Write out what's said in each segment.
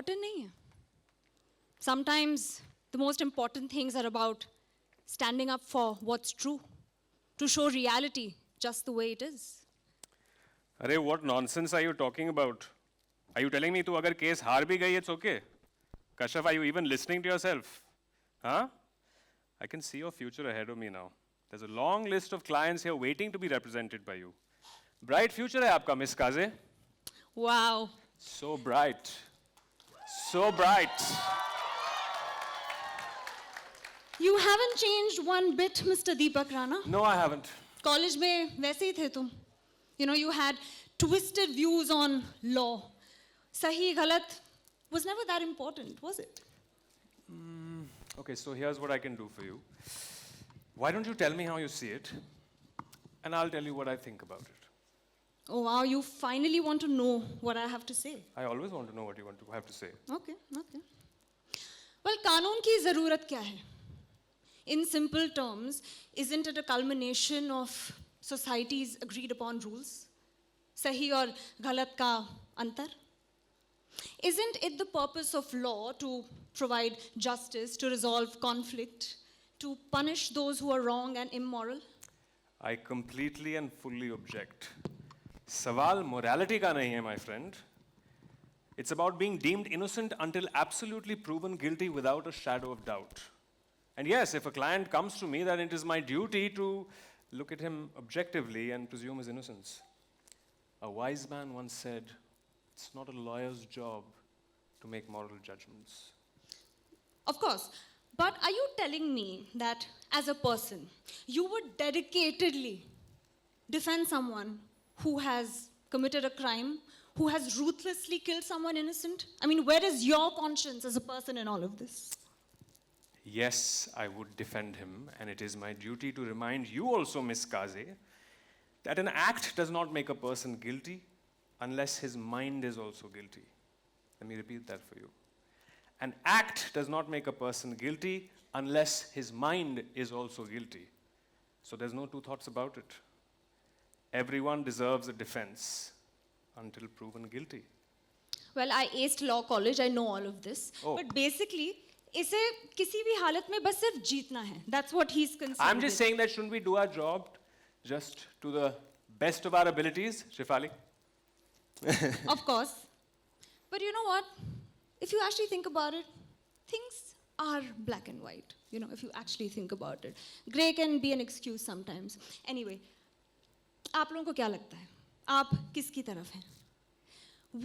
important नहीं है. Sometimes the most important things are about standing up for what's true, to show reality just the way it is. अरे what nonsense are you talking about? Are you telling me तू अगर case हार भी गई it's okay? Kashyap, are you even listening to yourself? Huh? I can see your future ahead of me now. There's a long list of clients here waiting to be represented by you. Bright future है आपका Miss Kaze. Wow. So bright. So bright. You haven't changed one bit, Mr. Deepak Rana. No, I haven't. College में वैसे ही थे तुम. You know, you had twisted views on law. सही गलत was never that important, was it? Okay, so here's what I can do for you. Why don't you tell me how you see it, and I'll tell you what I think about it. Oh wow, you finally want to know what I have to say. I always want to know what you want to have to say. Okay, okay. Well, कानून की ज़रूरत क्या है? In simple terms, isn't it a culmination of society's agreed upon rules? सही और गलत का अंतर? Isn't it the purpose of law to provide justice, to resolve conflict, to punish those who are wrong and immoral? I completely and fully object. सवाल morality का नहीं है, my friend. It's about being deemed innocent until absolutely proven guilty without a shadow of doubt. And yes, if a client comes to me, then it is my duty to look at him objectively and presume his innocence. A wise man once said, it's not a lawyer's job to make moral judgments. Of course. But are you telling me that as a person, you would dedicatedly defend someone who has committed a crime, who has ruthlessly killed someone innocent? I mean, where is your conscience as a person in all of this? Yes, I would defend him, and it is my duty to remind you also, Miss Kaze, that an act does not make a person guilty unless his mind is also guilty. Let me repeat that for you. An act does not make a person guilty unless his mind is also guilty. So there's no two thoughts about it. Everyone deserves a defense until proven guilty. Well, I aced law college, I know all of this. Oh. But basically, इसे किसी भी हालत में बस सिर्फ जीतना है. That's what he's concerned I'm just saying that shouldn't we do our job just to the best of our abilities, Shefali? Of course. But you know what? If you actually think about it, things are black and white. You know, if you actually think about it. Gray can be an excuse sometimes. Anyway, आप लोगों को क्या लगता है? आप किसकी तरफ हैं?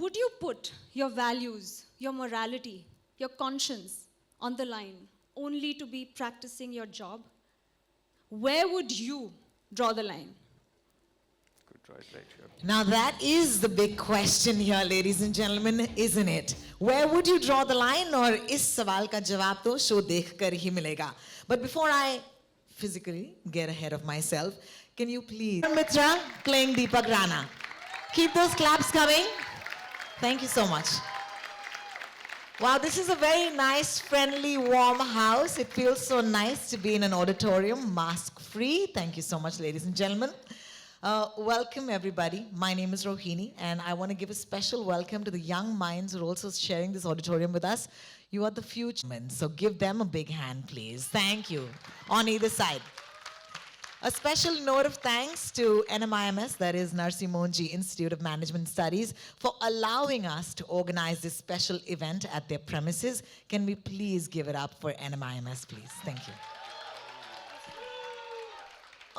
Would you put your values, your morality, your conscience on the line only to be practicing your job? Where would you draw the line? Good choice, right here. Now that is the big question here, ladies and gentlemen, isn't it? Where would you draw the line? और इस सवाल का जवाब तो show देखकर ही मिलेगा. But before I physically get ahead of myself, can you please, Mitra playing Deepak Rana. Keep those claps coming. Thank you so much. Wow, this is a very nice, friendly, warm house. It feels so nice to be in an auditorium, mask-free. Thank you so much, ladies and gentlemen. Welcome, everybody. My name is Rohini, and I want to give a special welcome to the young minds who are also sharing this auditorium with us. You are the future men, so give them a big hand, please. Thank you. On either side. A special note of thanks to NMIMS, that is Narsi Monji Institute of Management Studies, for allowing us to organize this special event at their premises. Can we please give it up for NMIMS, please? Thank you.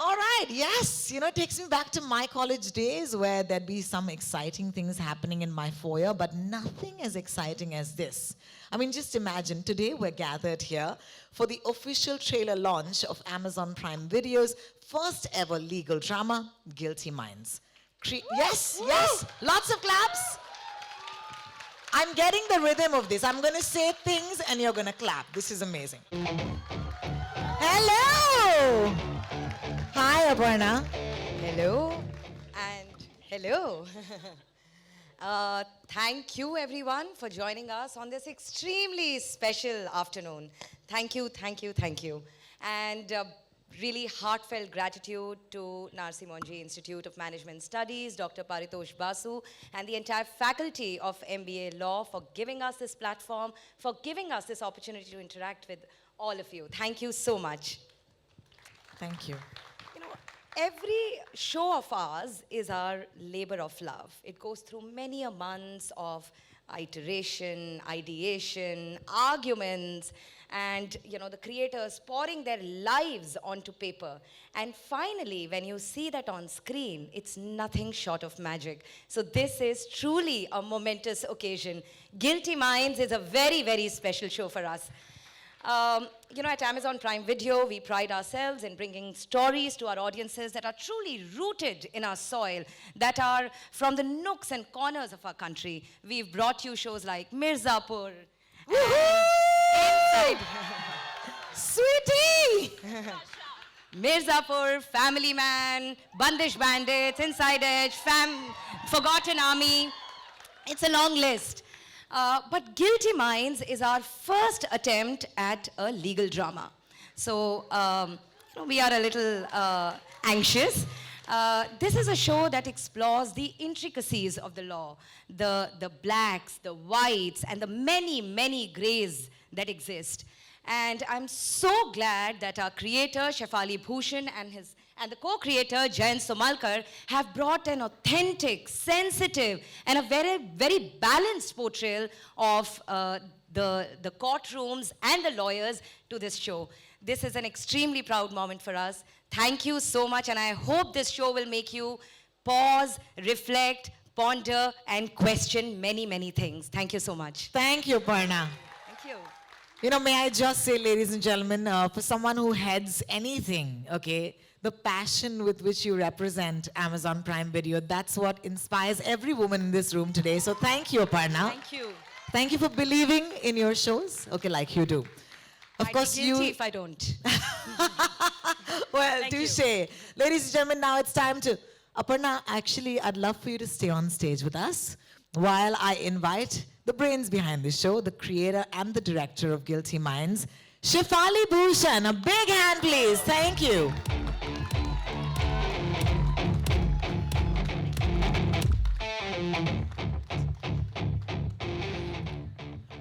All right, yes, it takes me back to my college days where there'd be some exciting things happening in my foyer, but nothing as exciting as this. I mean, just imagine, today we're gathered here for the official trailer launch of Amazon Prime Video's first ever legal drama, Guilty Minds. Yes, lots of claps. I'm getting the rhythm of this. I'm going to say things and you're going to clap. This is amazing. Hello! Hi, Aparna. Hello and hello. Thank you everyone for joining us on this extremely special afternoon. Thank you, thank you, thank you. And really heartfelt gratitude to Narsi Monji Institute of Management Studies, Dr. Paritosh Basu, and the entire faculty of MBA Law for giving us this platform, for giving us this opportunity to interact with all of you. Thank you so much. Thank you. Every show of ours is our labor of love. It goes through many a months of iteration, ideation, arguments, and the creators pouring their lives onto paper. And finally, when you see that on screen, it's nothing short of magic. So this is truly a momentous occasion. Guilty Minds is a very, very special show for us. At Amazon Prime Video, we pride ourselves in bringing stories to our audiences that are truly rooted in our soil, that are from the nooks and corners of our country. We've brought you shows like Mirzapur, Inside Sweetie! Mirzapur, Family Man, Bandish Bandits, Inside Edge, Forgotten Army. It's a long list. But Guilty Minds is our first attempt at a legal drama. So we are a little anxious. This is a show that explores the intricacies of the law, the blacks, the whites, and the many, many grays that exist. And I'm so glad that our creator, Shefali Bhushan, and the co-creator, Jayant Somalkar, have brought an authentic, sensitive, and a very, very balanced portrayal of the courtrooms and the lawyers to this show. This is an extremely proud moment for us. Thank you so much, and I hope this show will make you pause, reflect, ponder, and question many, many things. Thank you so much. Thank you, Parna. Thank you. May I just say, ladies and gentlemen, for someone who heads anything, okay, the passion with which you represent Amazon Prime Video, that's what inspires every woman in this room today. So thank you, Aparna. Thank you. Thank you for believing in your shows, okay, like you do. Of I'd course, be guilty if I don't. Well, Thank you. touche. Ladies and gentlemen, now it's time to... Aparna, actually, I'd love for you to stay on stage with us while I invite the brains behind the show, the creator and the director of Guilty Minds, Shefali Bhushan. A big hand, please. Thank you.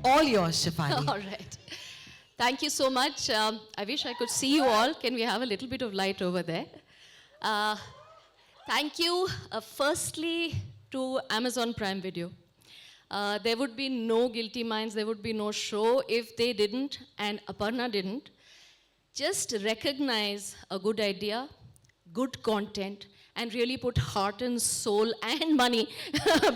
All yours, Shefali. All right. Thank you so much. I wish I could see you all. Can we have a little bit of light over there? Thank you, firstly, to Amazon Prime Video. There would be no Guilty Minds, there would be no show if they didn't, and Aparna didn't. Just recognize a good idea, good content, and really put heart and soul and money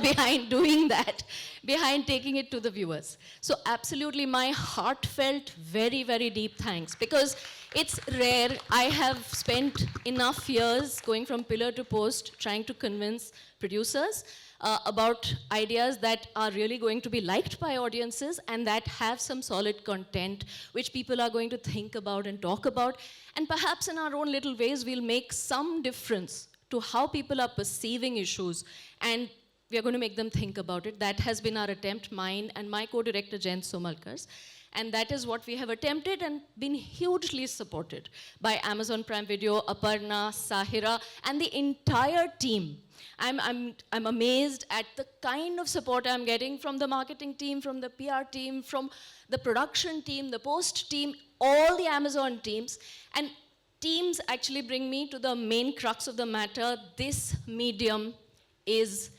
behind doing that, behind taking it to the viewers. So absolutely my heartfelt, very, very deep thanks, because it's rare. I have spent enough years going from pillar to post trying to convince producers about ideas that are really going to be liked by audiences and that have some solid content which people are going to think about and talk about. And perhaps in our own little ways, we'll make some difference to how people are perceiving issues, and we are going to make them think about it. That has been our attempt, mine and my co-director Jayant Somalkar's. And that is what we have attempted and been hugely supported by Amazon Prime Video, Aparna, Sahira, and the entire team. I'm amazed at the kind of support I'm getting from the marketing team, from the PR team, from the production team, the post team, all the Amazon teams. And teams actually bring me to the main crux of the matter. This medium is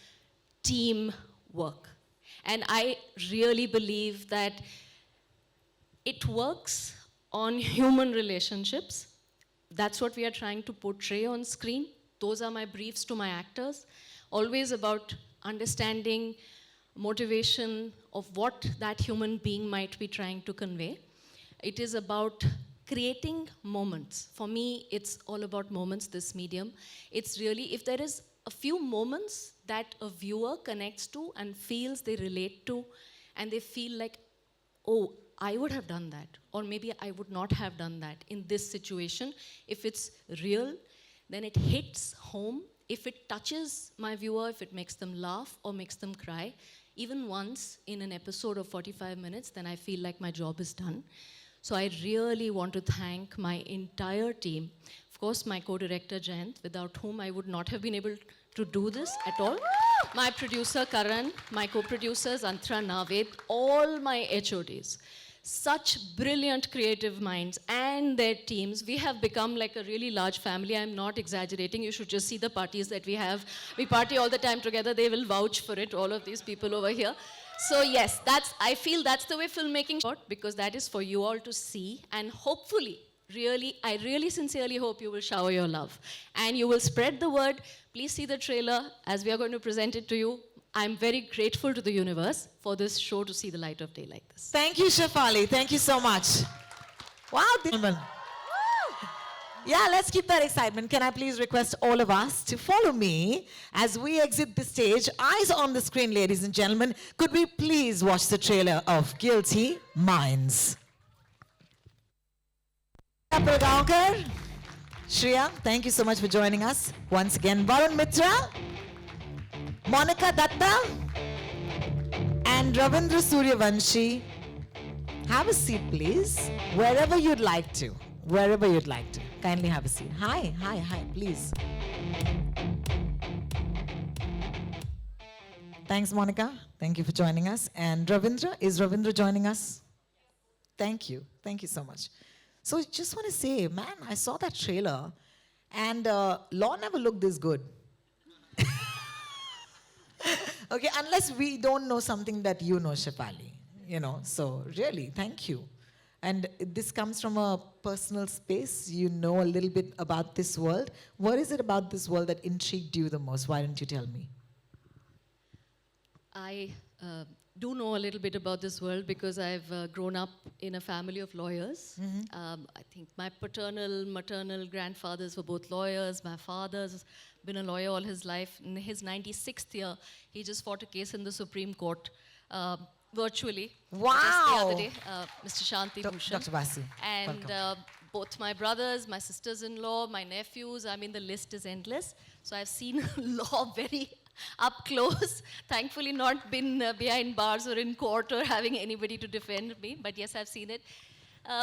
teamwork. And I really believe that it works on human relationships. That's what we are trying to portray on screen. Those are my briefs to my actors. Always about understanding motivation of what that human being might be trying to convey. It is about creating moments. For me, it's all about moments, this medium. It's really, if there is a few moments that a viewer connects to and feels they relate to, and they feel like, oh, I would have done that, or maybe I would not have done that in this situation. If it's real, then it hits home. If it touches my viewer, if it makes them laugh or makes them cry, even once in an episode of 45 minutes, then I feel like my job is done. So I really want to thank my entire team. Of course, my co-director, Jayant, without whom I would not have been able to do this at all. My producer, Karan, my co-producers, Antra, Naved, all my HODs. Such brilliant creative minds and their teams. We have become like a really large family. I'm not exaggerating. You should just see the parties that we have. We party all the time together. They will vouch for it, all of these people over here. So yes, I feel that's the way filmmaking should, because that is for you all to see, and hopefully, I really sincerely hope you will shower your love and you will spread the word. Please see the trailer as we are going to present it to you. I'm very grateful to the universe for this show to see the light of day like this. Thank you, Shefali. Thank you so much. Wow, gentlemen. Yeah, let's keep that excitement. Can I please request all of us to follow me as we exit the stage? Eyes on the screen, ladies and gentlemen. Could we please watch the trailer of Guilty Minds? Gaonkar, Shreya, thank you so much for joining us. Once again, Varun Mitra, Monica Datta, and Ravindra Suryavanshi. Have a seat, please, wherever you'd like to. Wherever you'd like to. Kindly have a seat. Hi, please. Thanks, Monica. Thank you for joining us. And Ravindra, is Ravindra joining us? Thank you. Thank you so much. So just want to say, man, I saw that trailer and Law never looked this good. Okay, unless we don't know something that you know, Shefali. You know, so really, thank you. And this comes from a personal space. You know a little bit about this world. What is it about this world that intrigued you the most? Why don't you tell me? I do know a little bit about this world because I've grown up in a family of lawyers. I think my paternal, maternal grandfathers were both lawyers. My father's been a lawyer all his life. In his 96th year, he just fought a case in the Supreme Court. Virtually. Wow. Just the other day, Mr. Shanti Bhushan. Dr. Basu, And both my brothers, my sisters-in-law, my nephews, I mean, the list is endless. So I've seen law very up close. Thankfully not been behind bars or in court or having anybody to defend me. But yes, I've seen it.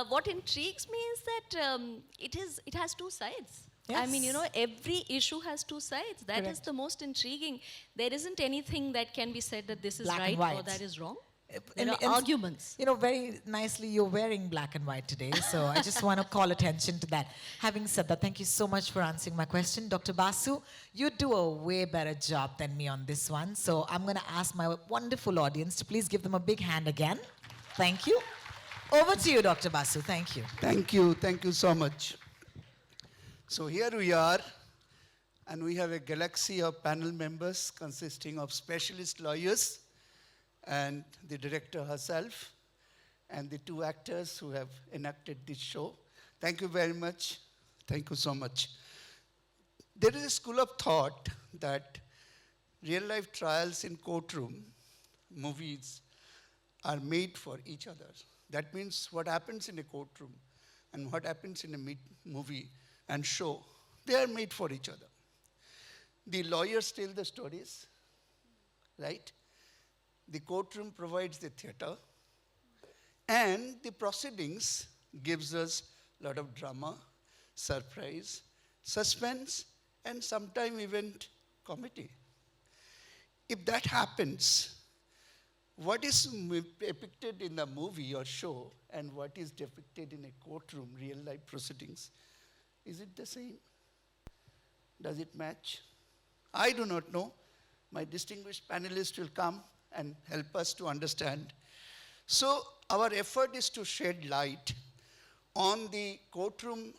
What intrigues me is that it has two sides. I mean, you know, every issue has two sides. That is the most intriguing. There isn't anything that can be said that this is Black and right or white. that is wrong. And Arguments. You know, very nicely, you're wearing black and white today, so I just want to call attention to that. Having said that, thank you so much for answering my question. Dr. Basu, you do a way better job than me on this one, so I'm going to ask my wonderful audience to please give them a big hand again. Thank you. Over to you, Dr. Basu. Thank you. Thank you so much. So here we are, and we have a galaxy of panel members consisting of specialist lawyers, and the director herself, and the two actors who have enacted this show. Thank you very much. Thank you so much. There is a school of thought that real-life trials in courtroom, movies, are made for each other. That means what happens in a courtroom and what happens in a movie and show, they are made for each other. The lawyers tell the stories, right? The courtroom provides the theater, and the proceedings gives us a lot of drama, surprise, suspense, and sometimes even comedy. If that happens, what is depicted in the movie or show and what is depicted in a courtroom, real life proceedings, Is it the same? Does it match? I do not know. My distinguished panelists will come and help us to understand. So our effort is to shed light on the courtroom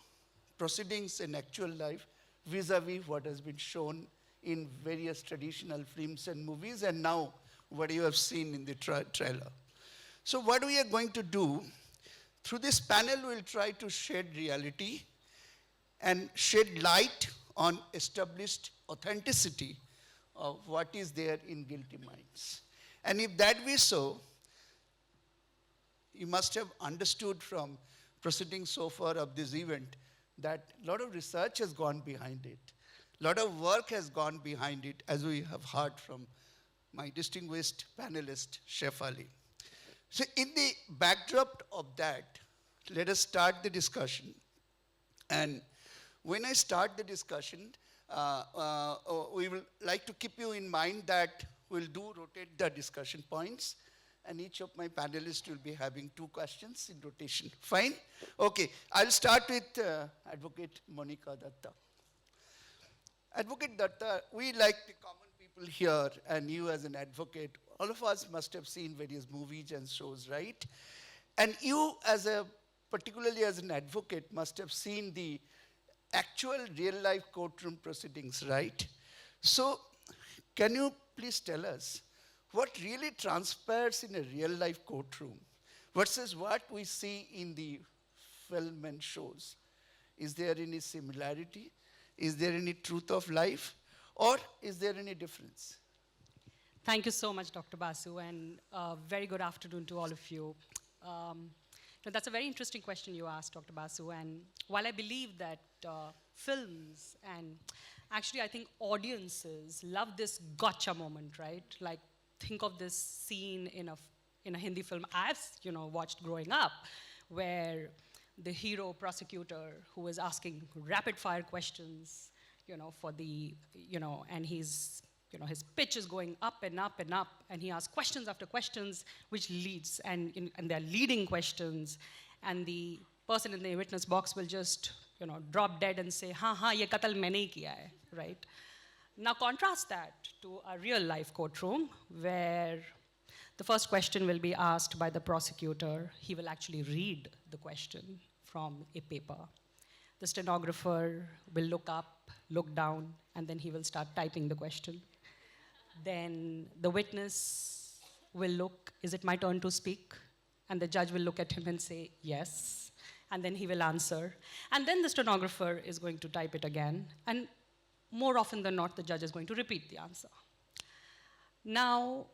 proceedings in actual life vis-a-vis what has been shown in various traditional films and movies, and now what you have seen in the trailer. So what we are going to do, through this panel, we'll try to shed reality and shed light on established authenticity of what is there in Guilty Minds. And if that be so, you must have understood from proceedings so far of this event that a lot of research has gone behind it. A lot of work has gone behind it, as we have heard from my distinguished panelist, Chef Ali. So in the backdrop of that, let us start the discussion. And when I start the discussion, we will like to keep you in mind that we'll rotate the discussion points, and each of my panelists will be having 2 questions in rotation. Fine? Okay, I'll start with Advocate Monica Datta. Advocate Datta, we like the common people here, and you as an advocate, all of us must have seen various movies and shows, right? And you, particularly as an advocate, must have seen the actual real-life courtroom proceedings, right? So, can you please tell us what really transpires in a real-life courtroom versus what we see in the film and shows? Is there any similarity? Is there any truth of life? Or is there any difference? Thank you so much, Dr. Basu, and very good afternoon to all of you. That's a very interesting question you asked, Dr. Basu, and while I believe that films and actually I think audiences love this gotcha moment, right? Like, think of this scene in a Hindi film I've watched growing up, where the hero prosecutor who is asking rapid fire questions, for the, and he's, his pitch is going up and up and up, and he asks questions after questions, which leads, and they're leading questions, and the person in the witness box will just, drop dead and say, "Ha, ye qatl maine hi kiya hai," right? Now contrast that to a real life courtroom where the first question will be asked by the prosecutor. He will actually read the question from a paper. The stenographer will look up, look down, and then he will start typing the question. Then the witness will look, is it my turn to speak? And the judge will look at him and say, yes. And then he will answer. And then the stenographer is going to type it again. And more often than not, the judge is going to repeat the answer. Now,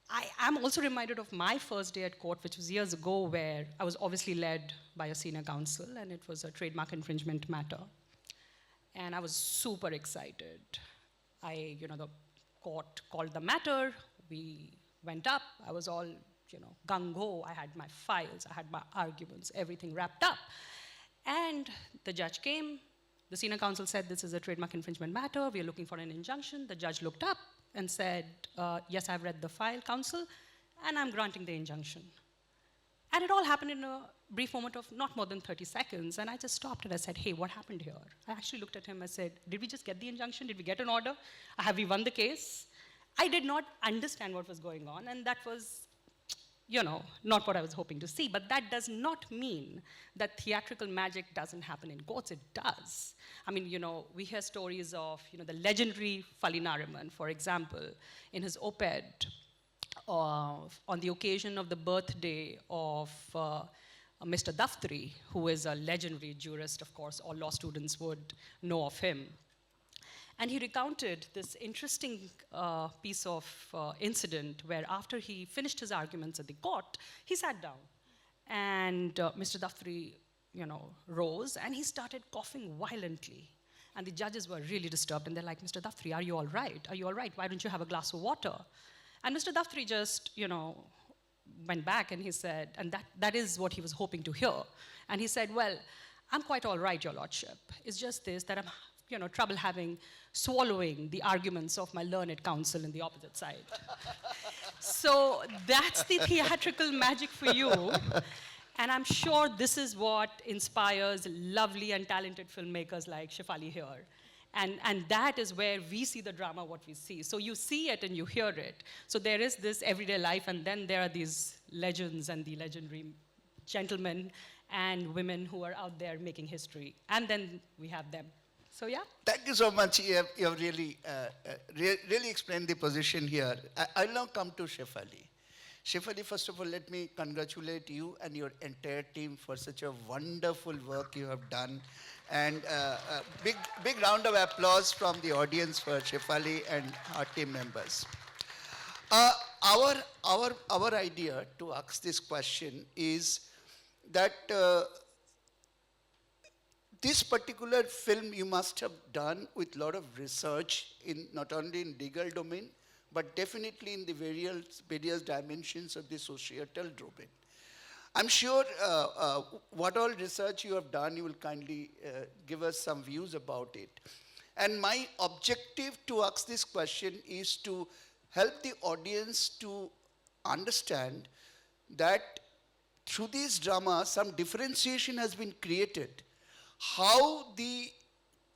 I am also reminded of my first day at court, which was years ago, where I was obviously led by a senior counsel, and it was a trademark infringement matter. And I was super excited. The court called the matter. We went up. I was all, gung-ho. I had my files. I had my arguments, everything wrapped up. And the judge came. The senior counsel said, this is a trademark infringement matter. We are looking for an injunction. The judge looked up and said, yes, I've read the file, counsel, and I'm granting the injunction. And it all happened in a brief moment of not more than 30 seconds. And I just stopped and I said, hey, what happened here? I actually looked at him and said, did we just get the injunction? Did we get an order? Have we won the case? I did not understand what was going on, and that was, not what I was hoping to see. But that does not mean that theatrical magic doesn't happen in courts. It does. I mean, we hear stories of, the legendary Fali Nariman, for example, in his op-ed on the occasion of the birthday of Mr. Daftari, who is a legendary jurist, of course, all law students would know of him. And he recounted this interesting piece of incident where after he finished his arguments at the court, he sat down. And Mr. Daftari, rose and he started coughing violently. And the judges were really disturbed. And they're like, Mr. Daftari, are you all right? Are you all right? Why don't you have a glass of water? And Mr. Daftari just, went back and he said, and that is what he was hoping to hear. And he said, well, I'm quite all right, Your Lordship. It's just this, that I'm, trouble swallowing the arguments of my learned counsel in the opposite side. So that's the theatrical magic for you. And I'm sure this is what inspires lovely and talented filmmakers like Shefali here. And that is where we see the drama, what we see. So you see it and you hear it. So there is this everyday life, and then there are these legends and the legendary gentlemen and women who are out there making history. And then we have them. So yeah. Thank you so much. You have really, really explained the position here. I'll now come to Shefali. Shefali, first of all, let me congratulate you and your entire team for such a wonderful work you have done. And a big round of applause from the audience for Shefali and our team members. Our idea to ask this question is that this particular film you must have done with a lot of research in not only in legal domain, but definitely in the various dimensions of the societal domain. I'm sure what all research you have done, you will kindly give us some views about it. And my objective to ask this question is to help the audience to understand that through this drama, some differentiation has been created. How the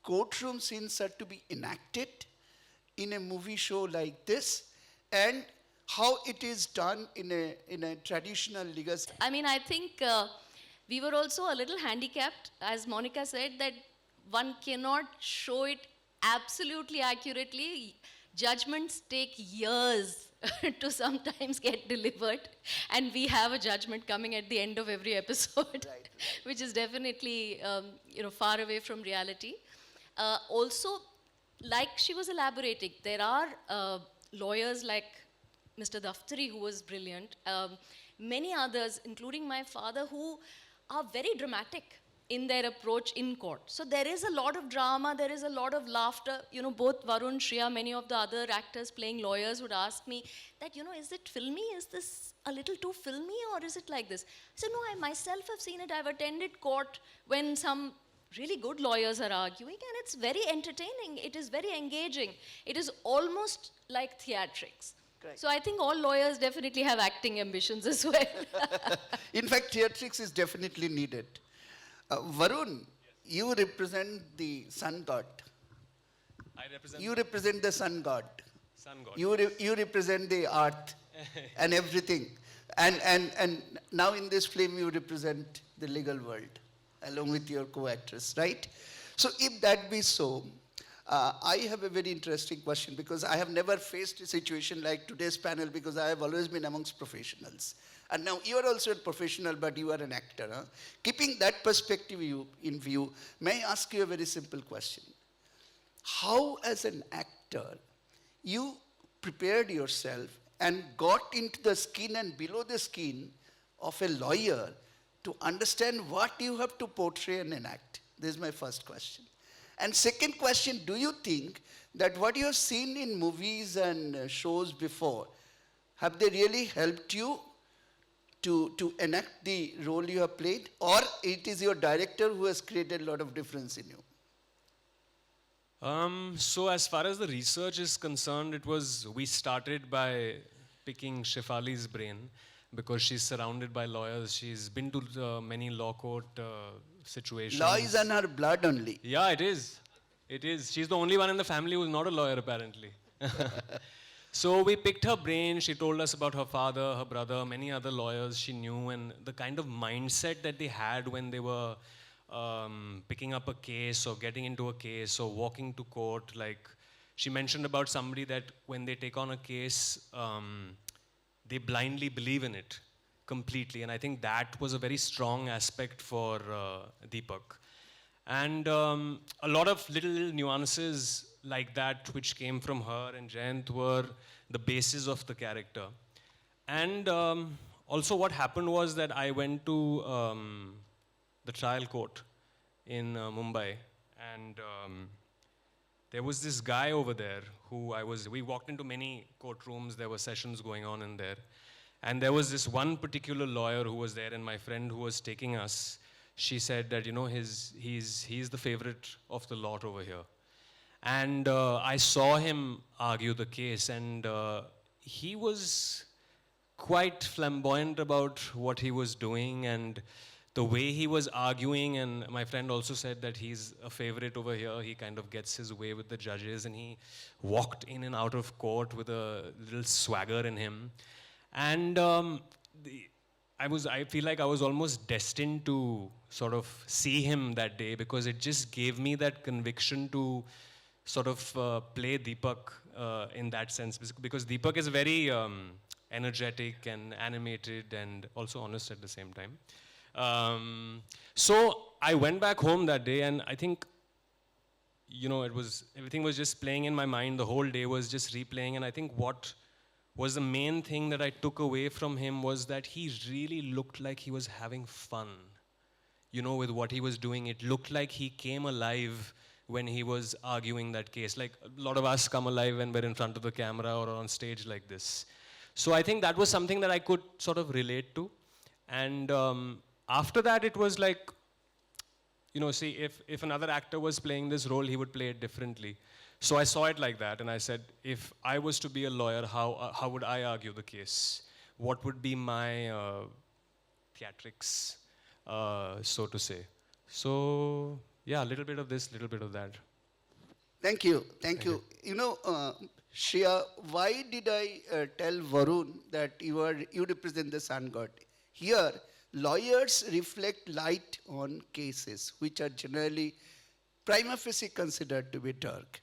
courtroom scenes are to be enacted in a movie show like this, and how it is done in a traditional legal. I mean, I think we were also a little handicapped, as Monica said, that one cannot show it absolutely accurately. Judgments take years to sometimes get delivered, and we have a judgment coming at the end of every episode, which is definitely far away from reality. Also, like she was elaborating, there are lawyers like Mr. Daftari, who was brilliant, many others, including my father, who are very dramatic in their approach in court. So there is a lot of drama, there is a lot of laughter. Both Varun, Shriya, many of the other actors playing lawyers would ask me that, is it filmy? Is this a little too filmy, or is it like this? I said, no, I myself have seen it. I've attended court when some really good lawyers are arguing, and it's very entertaining. It is very engaging. It is almost like theatrics. Correct. So I think all lawyers definitely have acting ambitions as well. In fact, theatrics is definitely needed. Varun, you represent the sun god. I represent You represent the sun god. Sun God. You represent the earth and everything. And now in this film, you represent the legal world, along with your co-actress, right? So if that be so, I have a very interesting question, because I have never faced a situation like today's panel, because I have always been amongst professionals. And now you are also a professional, but you are an actor. Huh? Keeping that perspective in view, may I ask you a very simple question? How, as an actor, you prepared yourself and got into the skin and below the skin of a lawyer to understand what you have to portray and enact? This is my first question. And second question, do you think that what you have seen in movies and shows before, have they really helped you to enact the role you have played, or it is your director who has created a lot of difference in you? So as far as the research is concerned, we started by picking Shefali's brain, because she's surrounded by lawyers. She's been to many law court situations. Law is in her blood only. Yeah, it is. It is. She's the only one in the family who's not a lawyer, apparently. So we picked her brain. She told us about her father, her brother, many other lawyers she knew, and the kind of mindset that they had when they were picking up a case or getting into a case or walking to court. Like, she mentioned about somebody that when they take on a case, they blindly believe in it completely. And I think that was a very strong aspect for Deepak. And a lot of little nuances like that which came from her and Jayant were the basis of the character. And also what happened was that I went to the trial court in Mumbai, and there was this guy over there who we walked into many courtrooms, there were sessions going on in there. And there was this one particular lawyer who was there, and my friend who was taking us, she said that, he's the favorite of the lot over here. And I saw him argue the case, and he was quite flamboyant about what he was doing and the way he was arguing. And my friend also said that he's a favorite over here. He kind of gets his way with the judges, and he walked in and out of court with a little swagger in him. And I feel like I was almost destined to sort of see him that day, because it just gave me that conviction to sort of play Deepak in that sense, because Deepak is very energetic and animated and also honest at the same time. So I went back home that day, and I think, everything was just playing in my mind. The whole day was just replaying, and I think what was the main thing that I took away from him was that he really looked like he was having fun, with what he was doing. It looked like he came alive when he was arguing that case. Like a lot of us come alive when we're in front of the camera or on stage like this. So I think that was something that I could sort of relate to. And after that, it was like, see, if another actor was playing this role, he would play it differently. So I saw it like that, and I said, if I was to be a lawyer, how would I argue the case? What would be my theatrics, so to say? So, yeah, a little bit of this, little bit of that. Thank you. Thank you. Shreya, why did I tell Varun that you represent the sun god? Here, lawyers reflect light on cases which are generally prima facie considered to be dark.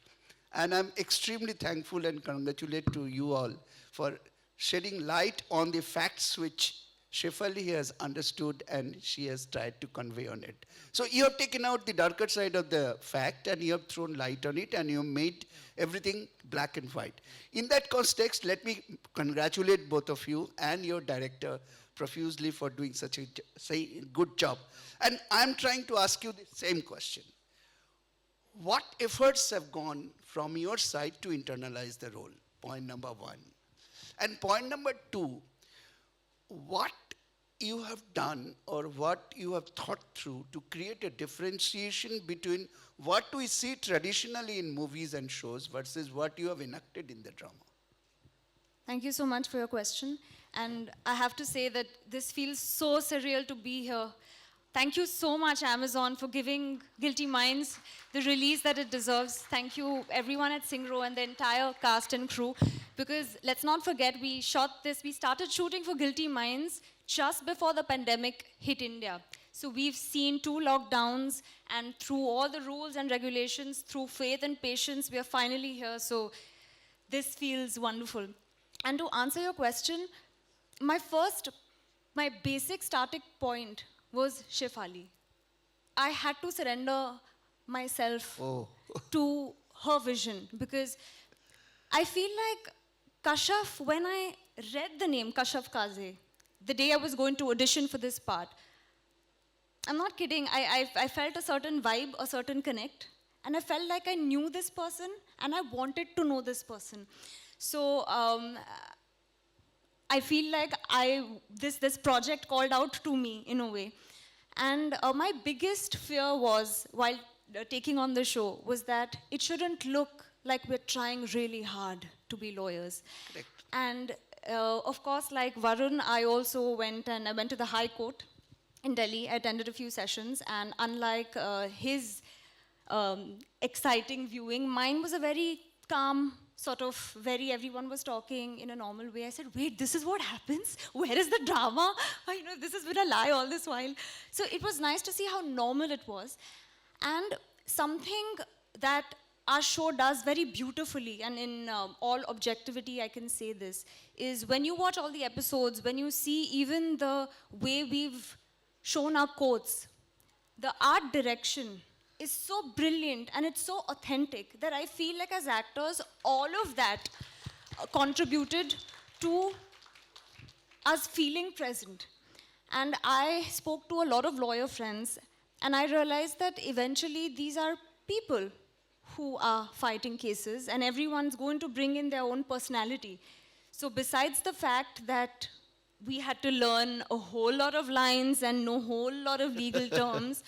And I'm extremely thankful and congratulate to you all for shedding light on the facts which Shefali has understood and she has tried to convey on it. So you have taken out the darker side of the fact and you have thrown light on it and you have made everything black and white. In that context, let me congratulate both of you and your director profusely for doing such a good job. And I'm trying to ask you the same question. What efforts have gone from your side to internalize the role? Point number one. And point number two, what you have done or what you have thought through to create a differentiation between what we see traditionally in movies and shows versus what you have enacted in the drama? Thank you so much for your question. And I have to say that this feels so surreal to be here. Thank you so much, Amazon, for giving Guilty Minds the release that it deserves. Thank you, everyone at Singro and the entire cast and crew. Because let's not forget, we started shooting for Guilty Minds just before the pandemic hit India. So we've seen 2 lockdowns, and through all the rules and regulations, through faith and patience, we are finally here. So this feels wonderful. And to answer your question, my basic starting point was Shefali. I had to surrender myself to her vision, because I feel like Kashaf, when I read the name Kashaf Kaze, the day I was going to audition for this part, I'm not kidding, I felt a certain vibe, a certain connect, and I felt like I knew this person and I wanted to know this person. So I feel like this project called out to me in a way. And my biggest fear was, while taking on the show, was that it shouldn't look like we're trying really hard to be lawyers. Correct. And of course, like Varun, I also went to the High Court in Delhi. I attended a few sessions, and unlike his exciting viewing, mine was a very calm, sort of everyone was talking in a normal way. I said, wait, this is what happens? Where is the drama? This has been a lie all this while. So it was nice to see how normal it was. And something that our show does very beautifully, and in all objectivity I can say this, is when you watch all the episodes, when you see even the way we've shown our quotes, the art direction is so brilliant and it's so authentic that I feel like as actors, all of that contributed to us feeling present. And I spoke to a lot of lawyer friends, and I realized that eventually these are people who are fighting cases, and everyone's going to bring in their own personality. So besides the fact that we had to learn a whole lot of lines and know a whole lot of legal terms,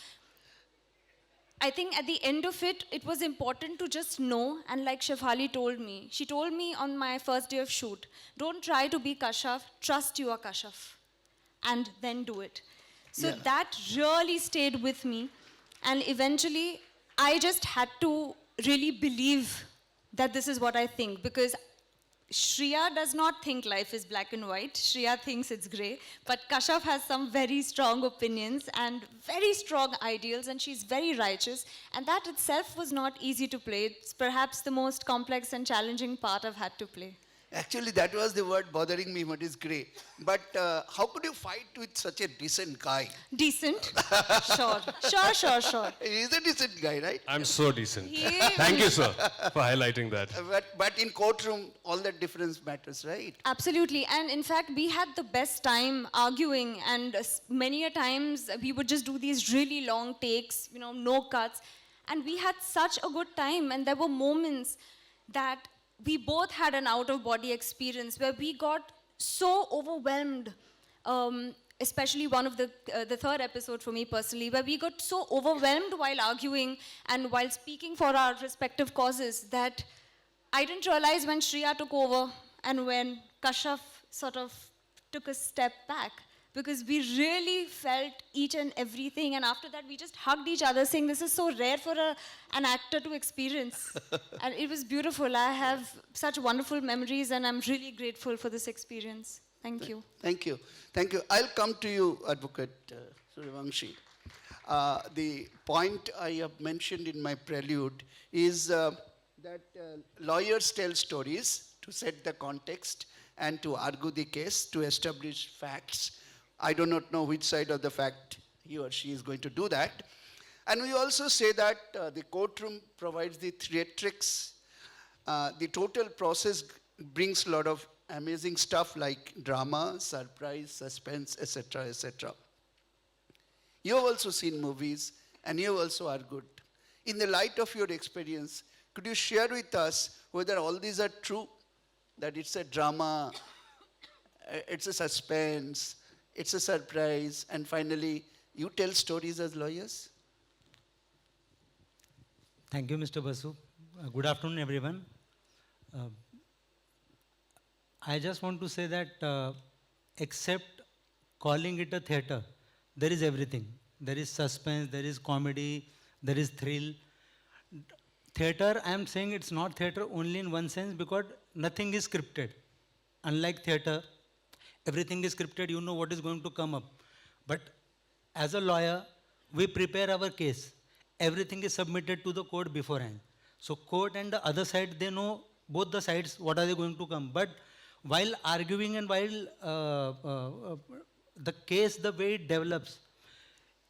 I think at the end of it, it was important to just know. And like Shefali told me, she told me on my first day of shoot, don't try to be Kashaf, trust you are Kashaf. And then do it. So Yeah. that really stayed with me. And eventually, I just had to really believe that this is what I think, because Shreya does not think life is black and white. Shreya thinks it's gray. But Kashaf has some very strong opinions and very strong ideals, and she's very righteous. And that itself was not easy to play. It's perhaps the most complex and challenging part I've had to play. Actually, that was the word bothering me, what is grey. But how could you fight with such a decent guy? Decent? Sure. Sure, sure, sure. He's a decent guy, right? I'm so decent. He Thank you, sir, for highlighting that. But in courtroom, all that difference matters, right? Absolutely. And in fact, we had the best time arguing, and many a times we would just do these really long takes, no cuts. And we had such a good time, and there were moments that we both had an out-of-body experience where we got so overwhelmed, especially one of the third episode for me personally, where we got so overwhelmed while arguing and while speaking for our respective causes that I didn't realize when Shreya took over and when Kashaf sort of took a step back, because we really felt each and everything. And after that, we just hugged each other saying, this is so rare for an actor to experience. And it was beautiful. I have such wonderful memories, and I'm really grateful for this experience. Thank you. Thank you. Thank you. I'll come to you, Advocate Suryavanshi. The point I have mentioned in my prelude is that lawyers tell stories to set the context and to argue the case, to establish facts. I do not know which side of the fact he or she is going to do that. And we also say that the courtroom provides the theatrics. The total process brings a lot of amazing stuff like drama, surprise, suspense, etc., etc. You have also seen movies, and you have also argued. In the light of your experience, could you share with us whether all these are true? That it's a drama, it's a suspense, it's a surprise, and finally, you tell stories as lawyers? Thank you, Mr. Basu. Good afternoon, everyone. I just want to say that except calling it a theatre, there is everything. There is suspense, there is comedy, there is thrill. Theatre, I am saying it's not theatre only in one sense because nothing is scripted. Unlike theatre, everything is scripted, you know what is going to come up. But as a lawyer, we prepare our case. Everything is submitted to the court beforehand. So court and the other side, they know both the sides, what are they going to come. But while arguing and while the case, the way it develops,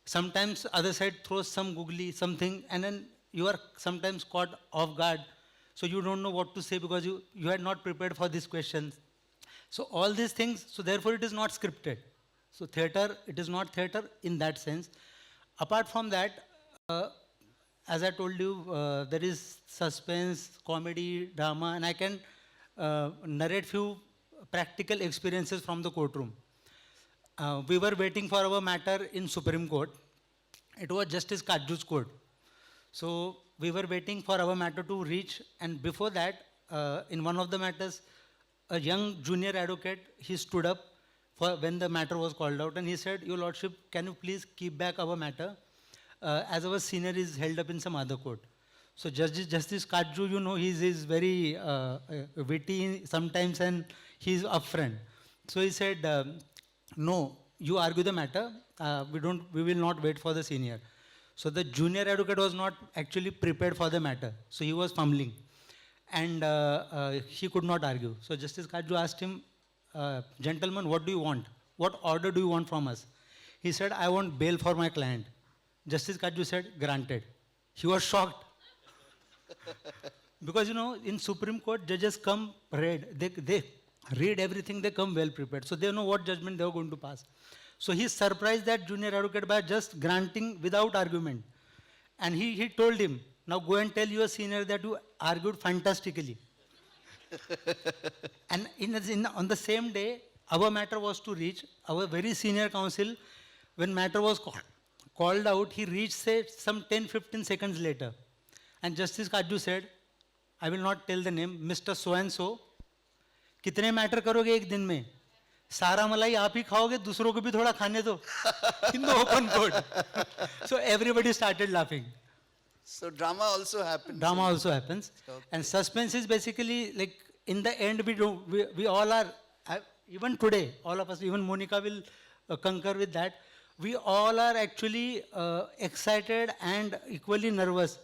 sometimes other side throws some googly, something, and then you are sometimes caught off guard. So you don't know what to say because you had not prepared for these questions. So all these things, so therefore it is not scripted. So theatre, it is not theatre in that sense. Apart from that, as I told you, there is suspense, comedy, drama, and I can narrate few practical experiences from the courtroom. We were waiting for our matter in Supreme Court. It was Justice Kajju's court. So we were waiting for our matter to reach, and before that, in one of the matters, a young junior advocate, he stood up for when the matter was called out, and he said, Your Lordship, can you please keep back our matter, as our senior is held up in some other court. So Justice Kajju, you know, he is very witty sometimes, and he's upfront. So he said, no, you argue the matter, we will not wait for the senior. So the junior advocate was not actually prepared for the matter. So he was fumbling. And he could not argue. So Justice Kajju asked him, gentlemen, what do you want? What order do you want from us? He said, I want bail for my client. Justice Kajju said, granted. He was shocked. Because, you know, in Supreme Court, judges come read. They read everything, they come well prepared. So they know what judgment they are going to pass. So he surprised that junior advocate by just granting without argument. And he told him, now go and tell your senior that you argued fantastically. And on the same day, our matter was to reach our very senior counsel. When matter was called out, he reached say some 10-15 seconds later. And Justice Kaju said, I will not tell the name, Mr. So and so, कितने matter करोगे एक दिन में? सारा मलाई आप ही खाओगे, दूसरों को भी थोड़ा खाने दो. In the open court. So everybody started laughing. So drama also happens. Drama also happens. Okay. And suspense is basically like, in the end, we all are, even today, all of us, even Monica will concur with that. We all are actually excited and equally nervous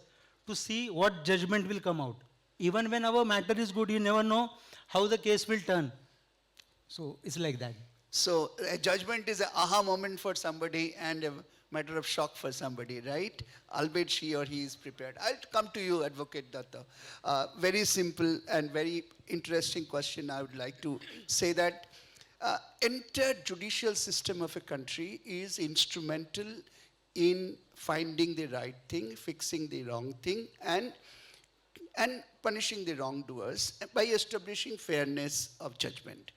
to see what judgment will come out. Even when our matter is good, you never know how the case will turn. So it's like that. So a judgment is an aha moment for somebody and a matter of shock for somebody, right? Albeit she or he is prepared. I'll come to you, Advocate Datta. Very simple and very interesting question. I would like to say that entire judicial system of a country is instrumental in finding the right thing, fixing the wrong thing, and punishing the wrongdoers by establishing fairness of judgment.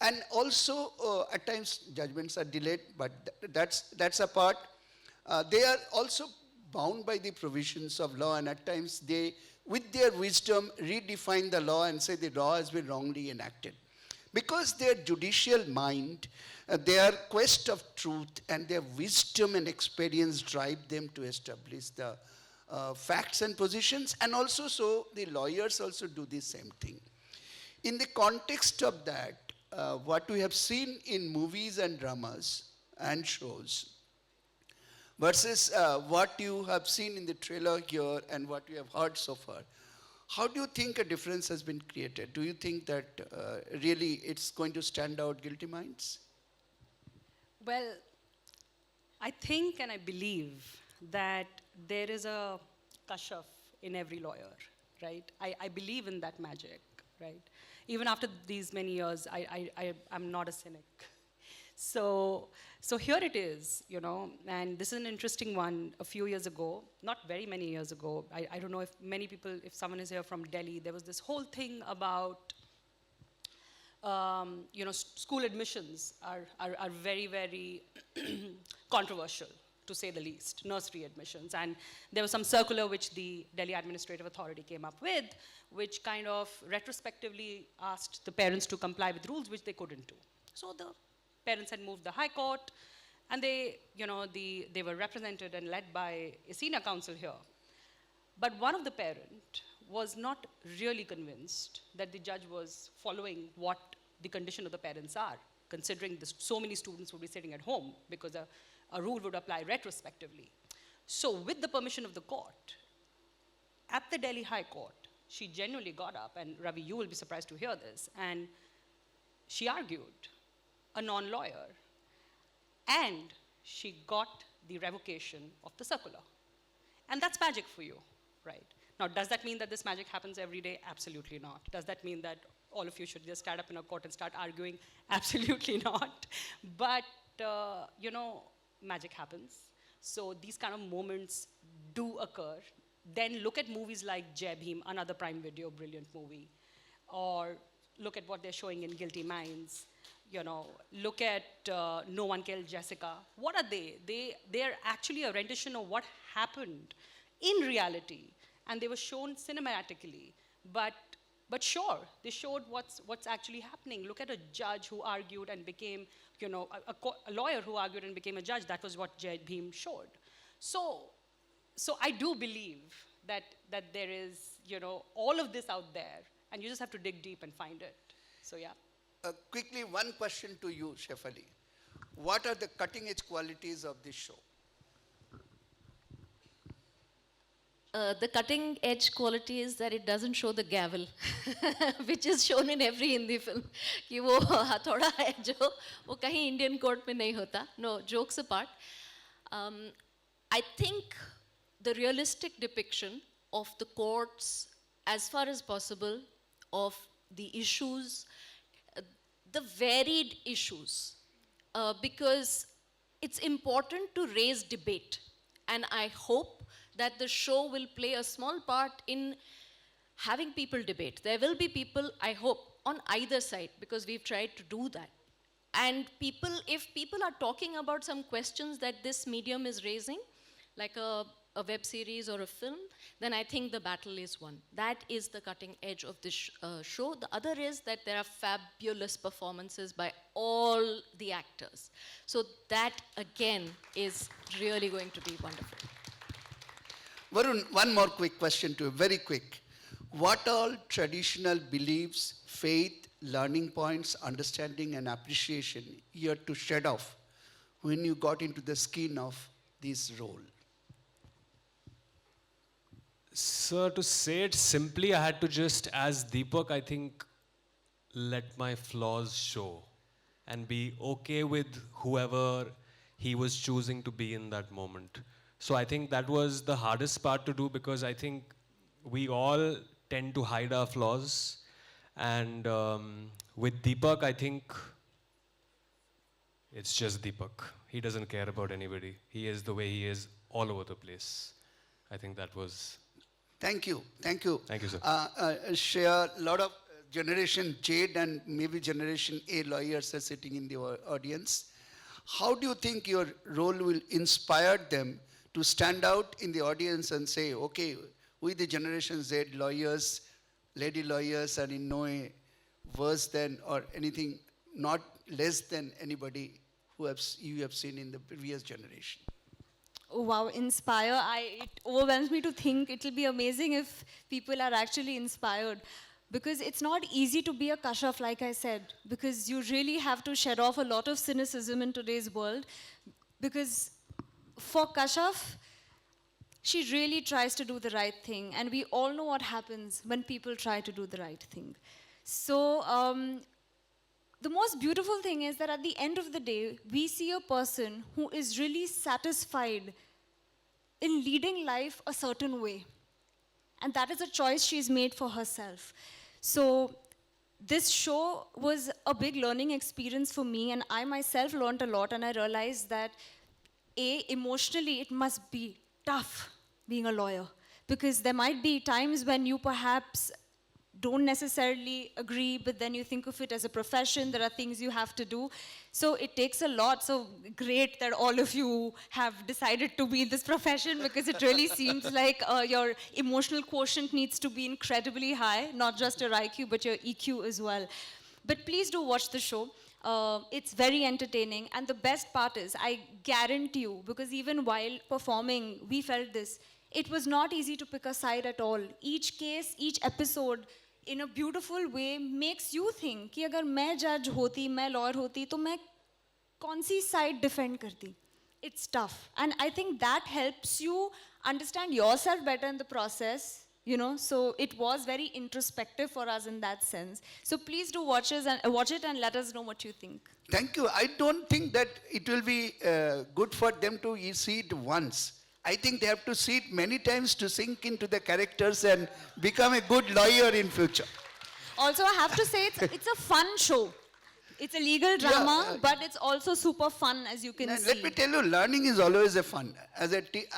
And also, at times, judgments are delayed, but that's a part. They are also bound by the provisions of law, and at times they, with their wisdom, redefine the law and say the law has been wrongly enacted. Because their judicial mind, their quest of truth, and their wisdom and experience drive them to establish the facts and positions, and also so the lawyers also do the same thing. In the context of that, what we have seen in movies and dramas and shows versus what you have seen in the trailer here and what you have heard so far, how do you think a difference has been created? Do you think that really it's going to stand out Guilty Minds? Well, I think and I believe that there is a kashaf in every lawyer, right? I believe in that magic, right? Even after these many years, I'm not a cynic. So here it is, you know, and this is an interesting one. A few years ago, not very many years ago, I don't know if many people, if someone is here from Delhi, there was this whole thing about, you know, school admissions are very, very controversial, to say the least, nursery admissions. And there was some circular which the Delhi Administrative Authority came up with, which kind of retrospectively asked the parents to comply with rules which they couldn't do. So the parents had moved the High Court, and they, you know, they were represented and led by a senior counsel here. But one of the parents was not really convinced that the judge was following what the condition of the parents are, considering so many students would be sitting at home because a rule would apply retrospectively. So with the permission of the court, at the Delhi High Court, she genuinely got up, and Ravi, you will be surprised to hear this, and she argued, a non-lawyer, and she got the revocation of the circular. And that's magic for you, right? Now, does that mean that this magic happens every day? Absolutely not. Does that mean that all of you should just stand up in a court and start arguing? Absolutely not. But, you know, magic happens. So these kind of moments do occur. Then look at movies like Jai Bhim, another Prime Video brilliant movie. Or look at what they're showing in Guilty Minds. You know, look at No One Killed Jessica. What are they? They're actually a rendition of what happened in reality. And they were shown cinematically. But sure, they showed what's actually happening. Look at a judge who argued and became, you know, a lawyer who argued and became a judge. That was what Jai Bhim showed. So I do believe that there is, you know, all of this out there, and you just have to dig deep and find it. So yeah. Quickly, one question to you, Chef Ali. What are the cutting-edge qualities of this show? The cutting edge quality is that it doesn't show the gavel, which is shown in every Hindi film. कि वो हथौड़ा है जो वो कहीं Indian court में नहीं होता. No, jokes apart. I think the realistic depiction of the courts, as far as possible, of the issues, the varied issues, because it's important to raise debate. And I hope that the show will play a small part in having people debate. There will be people, I hope, on either side, because we've tried to do that. And if people are talking about some questions that this medium is raising, like a web series or a film, then I think the battle is won. That is the cutting edge of this show. The other is that there are fabulous performances by all the actors. So that, again, is really going to be wonderful. Varun, one more quick question to you, very quick. What all traditional beliefs, faith, learning points, understanding and appreciation you had to shed off when you got into the skin of this role? Sir, to say it simply, I had to just, as Deepak, I think, let my flaws show and be okay with whoever he was choosing to be in that moment. So I think that was the hardest part to do, because I think we all tend to hide our flaws. And with Deepak, I think it's just Deepak. He doesn't care about anybody. He is the way he is all over the place. I think that was... Thank you, thank you. Thank you, sir. Share a lot of Generation Z and maybe Generation A lawyers are sitting in the audience. How do you think your role will inspire them to stand out in the audience and say, okay, we the Generation Z lawyers, lady lawyers are in no way worse than or anything, not less than anybody you have seen in the previous generation? Oh, wow, inspire. It overwhelms me to think it will be amazing if people are actually inspired. Because it's not easy to be a Kashaf, like I said, because you really have to shed off a lot of cynicism in today's world. Because for Kashaf, she really tries to do the right thing. And we all know what happens when people try to do the right thing. So the most beautiful thing is that at the end of the day, we see a person who is really satisfied in leading life a certain way. And that is a choice she's made for herself. So this show was a big learning experience for me, and I myself learned a lot, and I realized that emotionally it must be tough being a lawyer, because there might be times when you perhaps don't necessarily agree, but then you think of it as a profession. There are things you have to do. So it takes a lot. So great that all of you have decided to be in this profession, because it really seems like your emotional quotient needs to be incredibly high, not just your IQ, but your EQ as well. But please do watch the show. It's very entertaining. And the best part is, I guarantee you, because even while performing, we felt this, it was not easy to pick a side at all. Each case, each episode, in a beautiful way, makes you think कि अगर मैं judge होती, मैं lawyer होती, तो मैं कौन सी side defend करती? It's tough. And I think that helps you understand yourself better in the process, you know. So it was very introspective for us in that sense. So please do watch it and let us know what you think. Thank you. I don't think that it will be good for them to see it once. I think they have to see it many times to sink into the characters and become a good lawyer in future. Also, I have to say, it's a fun show. It's a legal drama, but it's also super fun, as you can see. Let me tell you, learning is always a fun.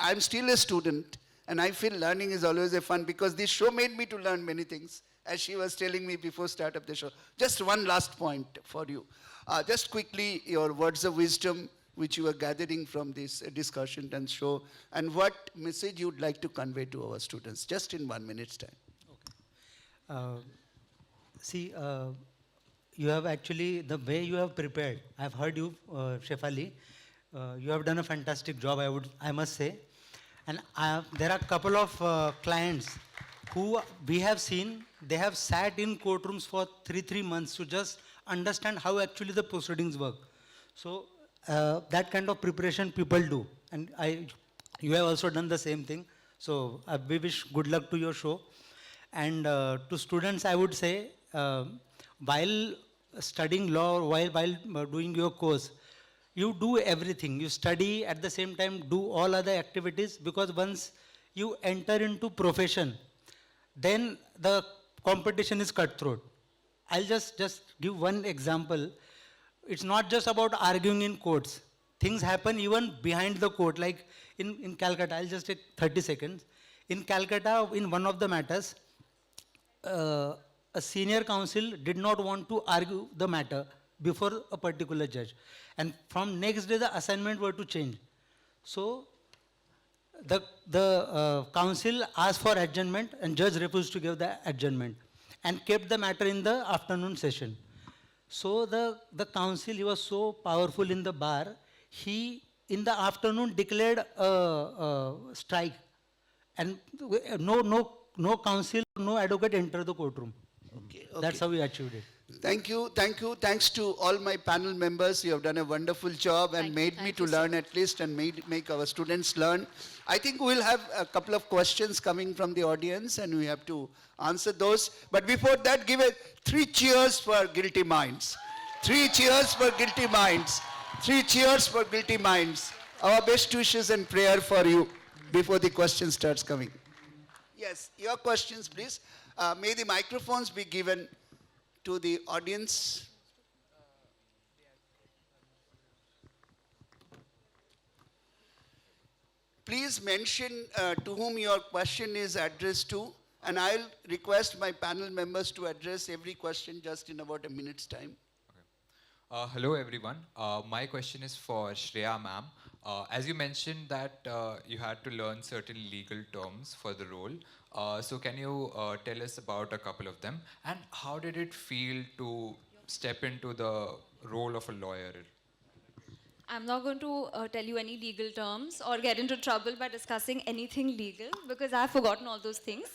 I'm still a student, and I feel learning is always a fun, because this show made me to learn many things, as she was telling me before start of the show. Just one last point for you. Just quickly, your words of wisdom, which you are gathering from this discussion and show, and what message you would like to convey to our students, just in 1 minute's time. Okay. You have actually, the way you have prepared, I've heard you, Shefali, you have done a fantastic job, I must say. And there are a couple of clients who we have seen, they have sat in courtrooms for three months to just understand how actually the proceedings work. So that kind of preparation people do. And you have also done the same thing. So we wish good luck to your show. And to students, I would say, while studying law, while doing your course, you do everything. You study, at the same time do all other activities, because once you enter into profession, then the competition is cutthroat. I'll just give one example. It's not just about arguing in courts. Things happen even behind the court. Like in Calcutta, I'll just take 30 seconds. In Calcutta, in one of the matters, a senior counsel did not want to argue the matter before a particular judge. And from next day, the assignment were to change. So the council asked for adjournment and judge refused to give the adjournment and kept the matter in the afternoon session. So the council, he was so powerful in the bar, he in the afternoon declared a strike and no council, no advocate entered the courtroom. Okay, That's okay. how we achieved it. Thank you, thank you. Thanks to all my panel members. You have done a wonderful job and made me to learn at least and make our students learn. I think we'll have a couple of questions coming from the audience and we have to answer those. But before that, give 3 cheers for Guilty Minds. 3 cheers for Guilty Minds. 3 cheers for Guilty Minds. Our best wishes and prayer for you before the question starts coming. Yes, your questions, please. May the microphones be given to the audience. Please mention to whom your question is addressed to, and I'll request my panel members to address every question just in about a minute's time. Hello everyone. My question is for Shreya ma'am. As you mentioned that you had to learn certain legal terms for the role. So can you tell us about a couple of them? And how did it feel to step into the role of a lawyer? I'm not going to tell you any legal terms or get into trouble by discussing anything legal because I've forgotten all those things.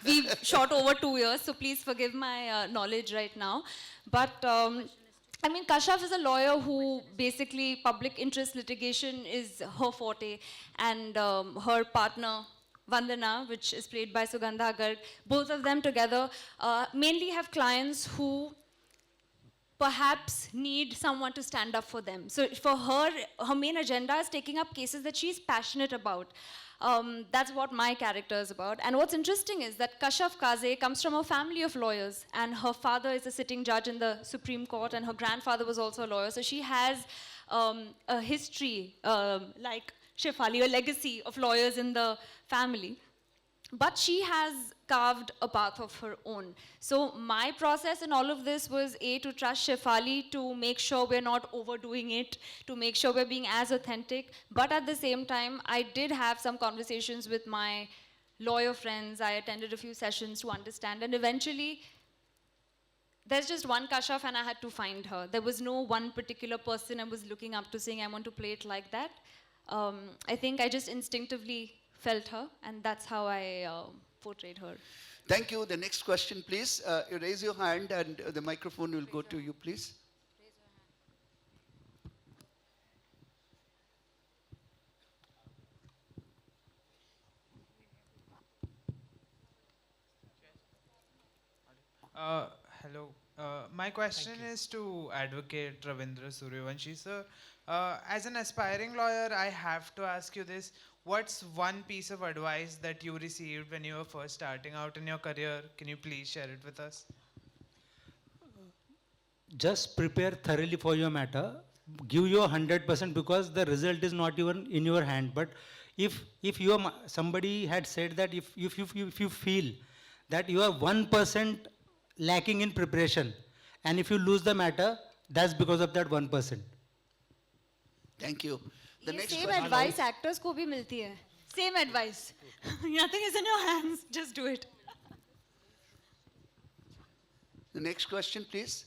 We've shot over 2 years, so please forgive my knowledge right now. But I mean, Kashaf is a lawyer who basically public interest litigation is her forte, and her partner Vandana, which is played by Sugandha Garg, both of them together mainly have clients who perhaps need someone to stand up for them. So for her, her main agenda is taking up cases that she's passionate about. That's what my character is about. And what's interesting is that Kashaf Kaze comes from a family of lawyers, and her father is a sitting judge in the Supreme Court, and her grandfather was also a lawyer. So she has a history, like Shefali, a legacy of lawyers in the family. But she has carved a path of her own. So my process in all of this was to trust Shefali, to make sure we're not overdoing it, to make sure we're being as authentic. But at the same time, I did have some conversations with my lawyer friends. I attended a few sessions to understand. And eventually, there's just one Kashaf and I had to find her. There was no one particular person I was looking up to saying, I want to play it like that. I think I just instinctively felt her, and that's how I portrayed her. Thank you. The next question, please. You raise your hand and the microphone will go to you, please. Hello. My question is to Advocate Ravindra Suryavanshi, sir. As an aspiring lawyer, I have to ask you this. What's one piece of advice that you received when you were first starting out in your career? Can you please share it with us? Just prepare thoroughly for your matter. Give your 100% because the result is not even in your hand. But if you are, somebody had said that if you feel that you are 1% lacking in preparation, and if you lose the matter, that's because of that 1%. Thank you. The ये next same question. advice actors को भी मिलती है. Same advice. Nothing is in your hands. Just do it. The next question, please.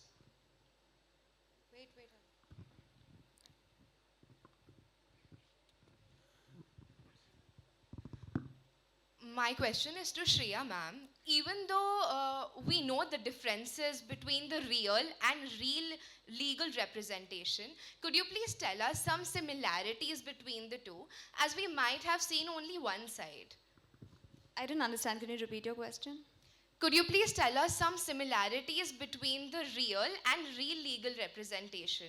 My question is to Shreya ma'am. Even though we know the differences between the real and real legal representation, could you please tell us some similarities between the two, as we might have seen only one side? I didn't understand. Can you repeat your question? Could you please tell us some similarities between the real and real legal representation?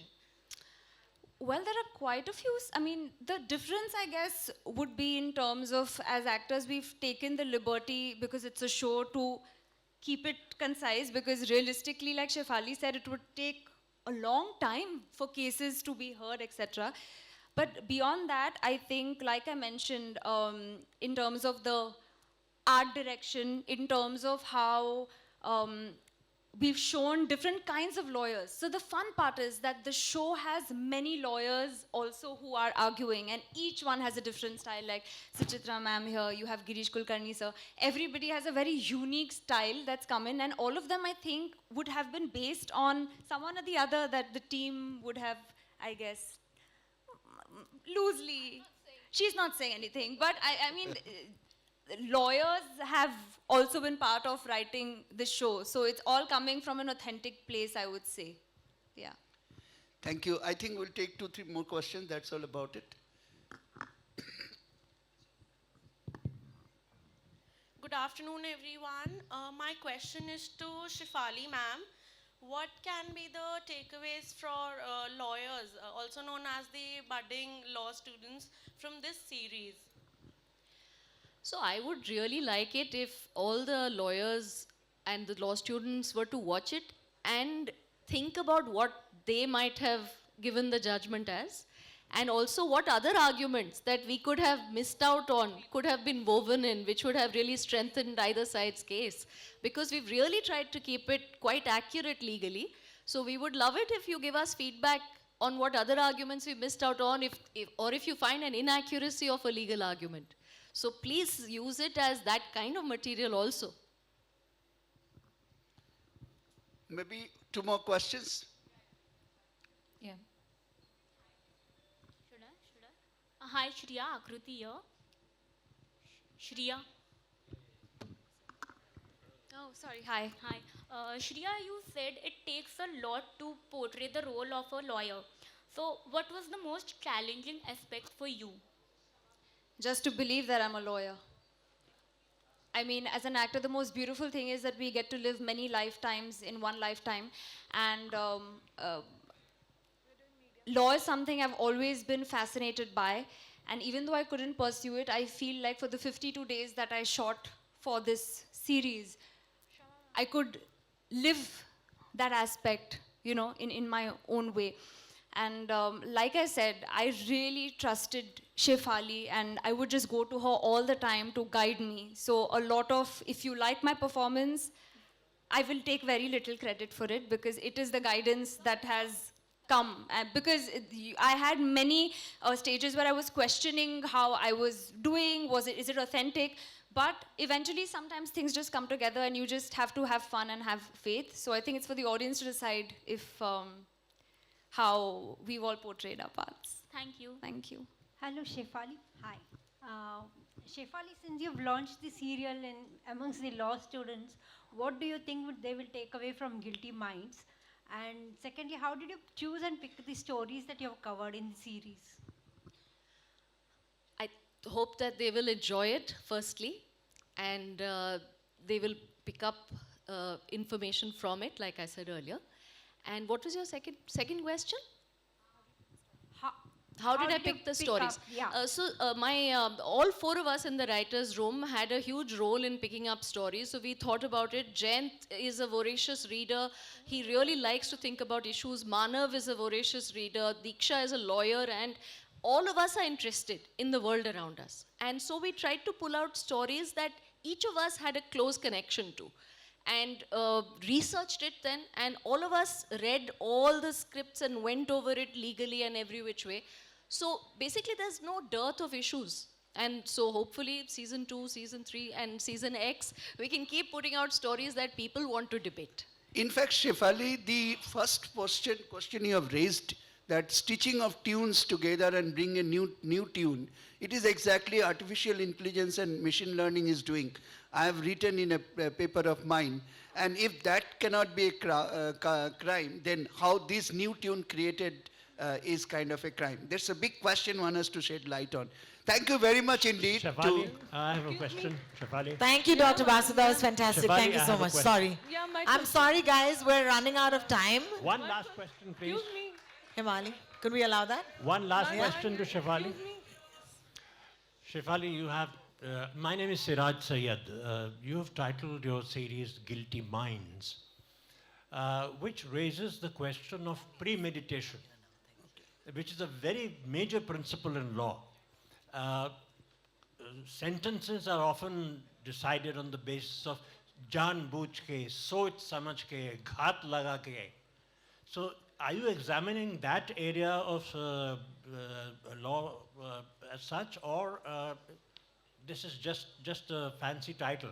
Well, there are quite a few. I mean, the difference, I guess, would be in terms of, as actors, we've taken the liberty, because it's a show, to keep it concise, because realistically, like Shefali said, it would take a long time for cases to be heard, etc. But beyond that, I think, like I mentioned, in terms of the art direction, in terms of how we've shown different kinds of lawyers. So the fun part is that the show has many lawyers also who are arguing, and each one has a different style. Like Suchitra ma'am here, you have Girish Kulkarni sir. Everybody has a very unique style that's come in, and all of them, I think, would have been based on someone or the other that the team would have, I guess, loosely. She's not saying anything, but I mean, lawyers have also been part of writing the show. So it's all coming from an authentic place, I would say. Yeah. Thank you. I think we'll take 2, 3 more questions. That's all about it. Good afternoon, everyone. My question is to Shifali ma'am. What can be the takeaways for lawyers, also known as the budding law students, from this series? So I would really like it if all the lawyers and the law students were to watch it and think about what they might have given the judgment as, and also what other arguments that we could have missed out on could have been woven in, which would have really strengthened either side's case. Because we've really tried to keep it quite accurate legally. So we would love it if you give us feedback on what other arguments we missed out on, or if you find an inaccuracy of a legal argument. So please use it as that kind of material also. Maybe 2 more questions. Yeah. Should I? Hi, Shreya, Akruti here. Shreya. Oh, sorry. Hi. Hi. Shreya, you said it takes a lot to portray the role of a lawyer. So, what was the most challenging aspect for you? Just to believe that I'm a lawyer. I mean, as an actor, the most beautiful thing is that we get to live many lifetimes in one lifetime. And law is something I've always been fascinated by. And even though I couldn't pursue it, I feel like for the 52 days that I shot for this series, I could live that aspect, you know, in my own way. And like I said, I really trusted Shefali, and I would just go to her all the time to guide me. So a lot of, if you like my performance, I will take very little credit for it, because it is the guidance that has come. Because I had many stages where I was questioning how I was doing, is it authentic? But eventually, sometimes things just come together, and you just have to have fun and have faith. So I think it's for the audience to decide if how we've all portrayed our parts. Thank you. Thank you. Hello, Shefali. Hi. Shefali, since you've launched the serial amongst the law students, what do you think they will take away from Guilty Minds? And secondly, how did you choose and pick the stories that you have covered in the series? I hope that they will enjoy it, firstly, and they will pick up information from it, like I said earlier. And what was your second question? How did I pick the stories? All 4 of us in the writers' room had a huge role in picking up stories. So we thought about it. Jayant is a voracious reader. He really likes to think about issues. Manav is a voracious reader. Diksha is a lawyer. And all of us are interested in the world around us. And so we tried to pull out stories that each of us had a close connection to. And researched it then. And all of us read all the scripts and went over it legally and every which way. So basically, there's no dearth of issues. And so hopefully, season 2, season 3, and season X, we can keep putting out stories that people want to debate. In fact, Shefali, the first question you have raised, that stitching of tunes together and bring a new tune, it is exactly artificial intelligence and machine learning is doing. I have written in a paper of mine, and if that cannot be a crime, then how this new tune created is kind of a crime. That's a big question one has to shed light on. Thank you very much indeed. Shefali, I have a question. Shefali. Thank you, Dr. Basu. That was fantastic. Shefali, Thank you so much. Sorry. Yeah, I'm sorry, guys. We're running out of time. One last question, please. Himali, could we allow that? One last question to Shefali. Shefali, you have, my name is Siraj Sayed. You have titled your series Guilty Minds, which raises the question of premeditation, which is a very major principle in law. Sentences are often decided on the basis of जानबूझ के, सोच समझ के, घात लगा के. So are you examining that area of law as such, or this is just a fancy title?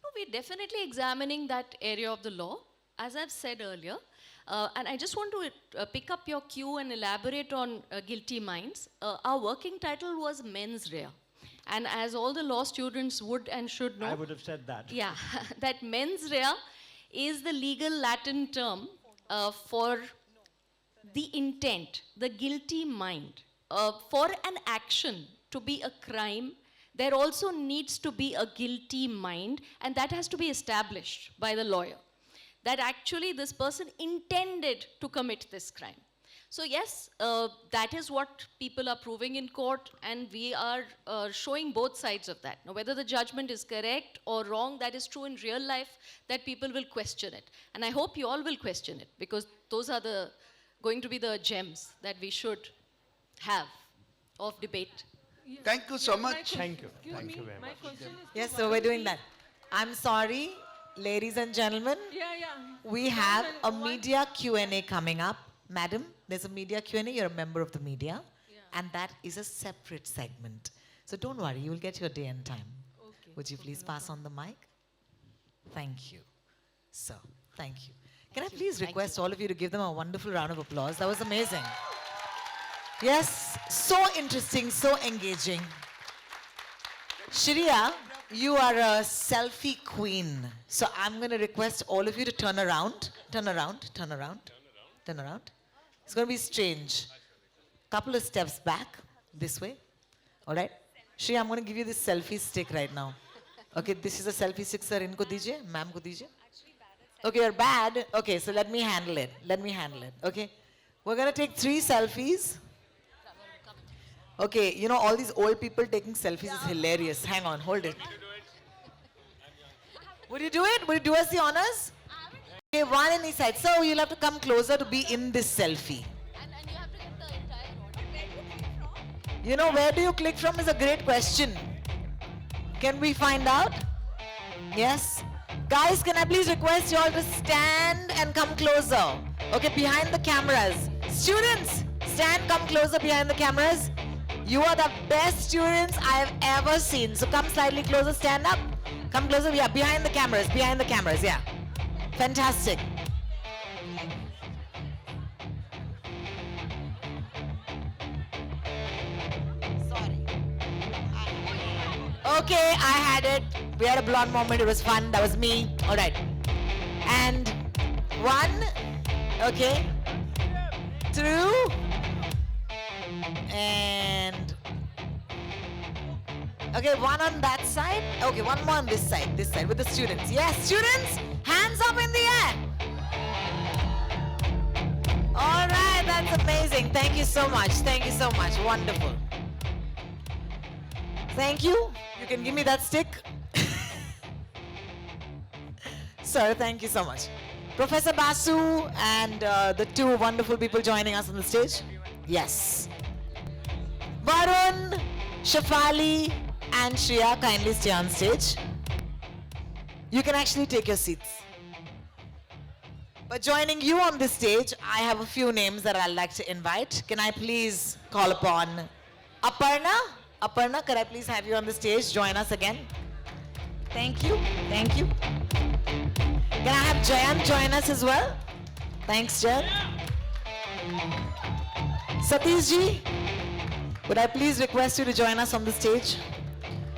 No, we're definitely examining that area of the law, as I've said earlier. And I just want to pick up your cue and elaborate on guilty minds. Our working title was mens rea. And as all the law students would and should know, I would have said that. yeah, that mens rea is the legal Latin term for the intent, the guilty mind. For an action to be a crime, there also needs to be a guilty mind, and that has to be established by the lawyer, that actually this person intended to commit this crime. So yes, that is what people are proving in court, and we are showing both sides of that. Now, whether the judgment is correct or wrong, that is true in real life, that people will question it. And I hope you all will question it, because those are going to be the gems that we should have of debate. Thank you so much. Thank you. Thank you very much. Yes, so we're doing that. I'm sorry, ladies and gentlemen. We have a media Q&A coming up. Madam, there's a media Q&A. You're a member of the media. And that is a separate segment. So don't worry, you will get your day and time. Would you please pass on the mic? Thank you. So, thank you. Can I please request all of you to give them a wonderful round of applause? That was amazing. Yes, so interesting, so engaging. Shreya, you are a selfie queen. So I'm going to request all of you to turn around. Turn around, turn around, turn around. It's going to be strange. Couple of steps back, this way. All right? Shreya, I'm going to give you this selfie stick right now. Okay, this is a selfie stick, sir. Inko dijiye, ma'am ko dijiye. Okay, you're bad. Okay, so let me handle it. Let me handle it. Okay? We're going to take 3 selfies. Okay, you know, all these old people taking selfies is hilarious. Hang on, hold it. Would you do it? Would you do us the honors? Okay, one in each side. So you'll have to come closer to be in this selfie. And you have to get the entire order. You know, where do you click from is a great question. Can we find out? Yes? Guys, can I please request you all to stand and come closer? Okay, behind the cameras. Students, stand, come closer behind the cameras. You are the best students I have ever seen. So come slightly closer, stand up. Come closer, yeah, behind the cameras, yeah. Fantastic. Sorry. Okay, I had it. We had a blonde moment, it was fun, that was me. All right. And 1, okay, through. And okay, 1 on that side. Okay, 1 more on this side with the students. Yes, students, hands up in the air. All right, that's amazing. Thank you so much. Thank you so much. Wonderful. Thank you. You can give me that stick. Sir, thank you so much. Professor Basu and the 2 wonderful people joining us on the stage. Yes. Varun, Shefali, and Shreya, kindly stay on stage. You can actually take your seats. But joining you on this stage, I have a few names that I'd like to invite. Can I please call upon Aparna? Aparna, could I please have you on the stage? Join us again. Thank you. Thank you. Can I have Jayant join us as well? Thanks, Jayant. Satish ji, could I please request you to join us on the stage?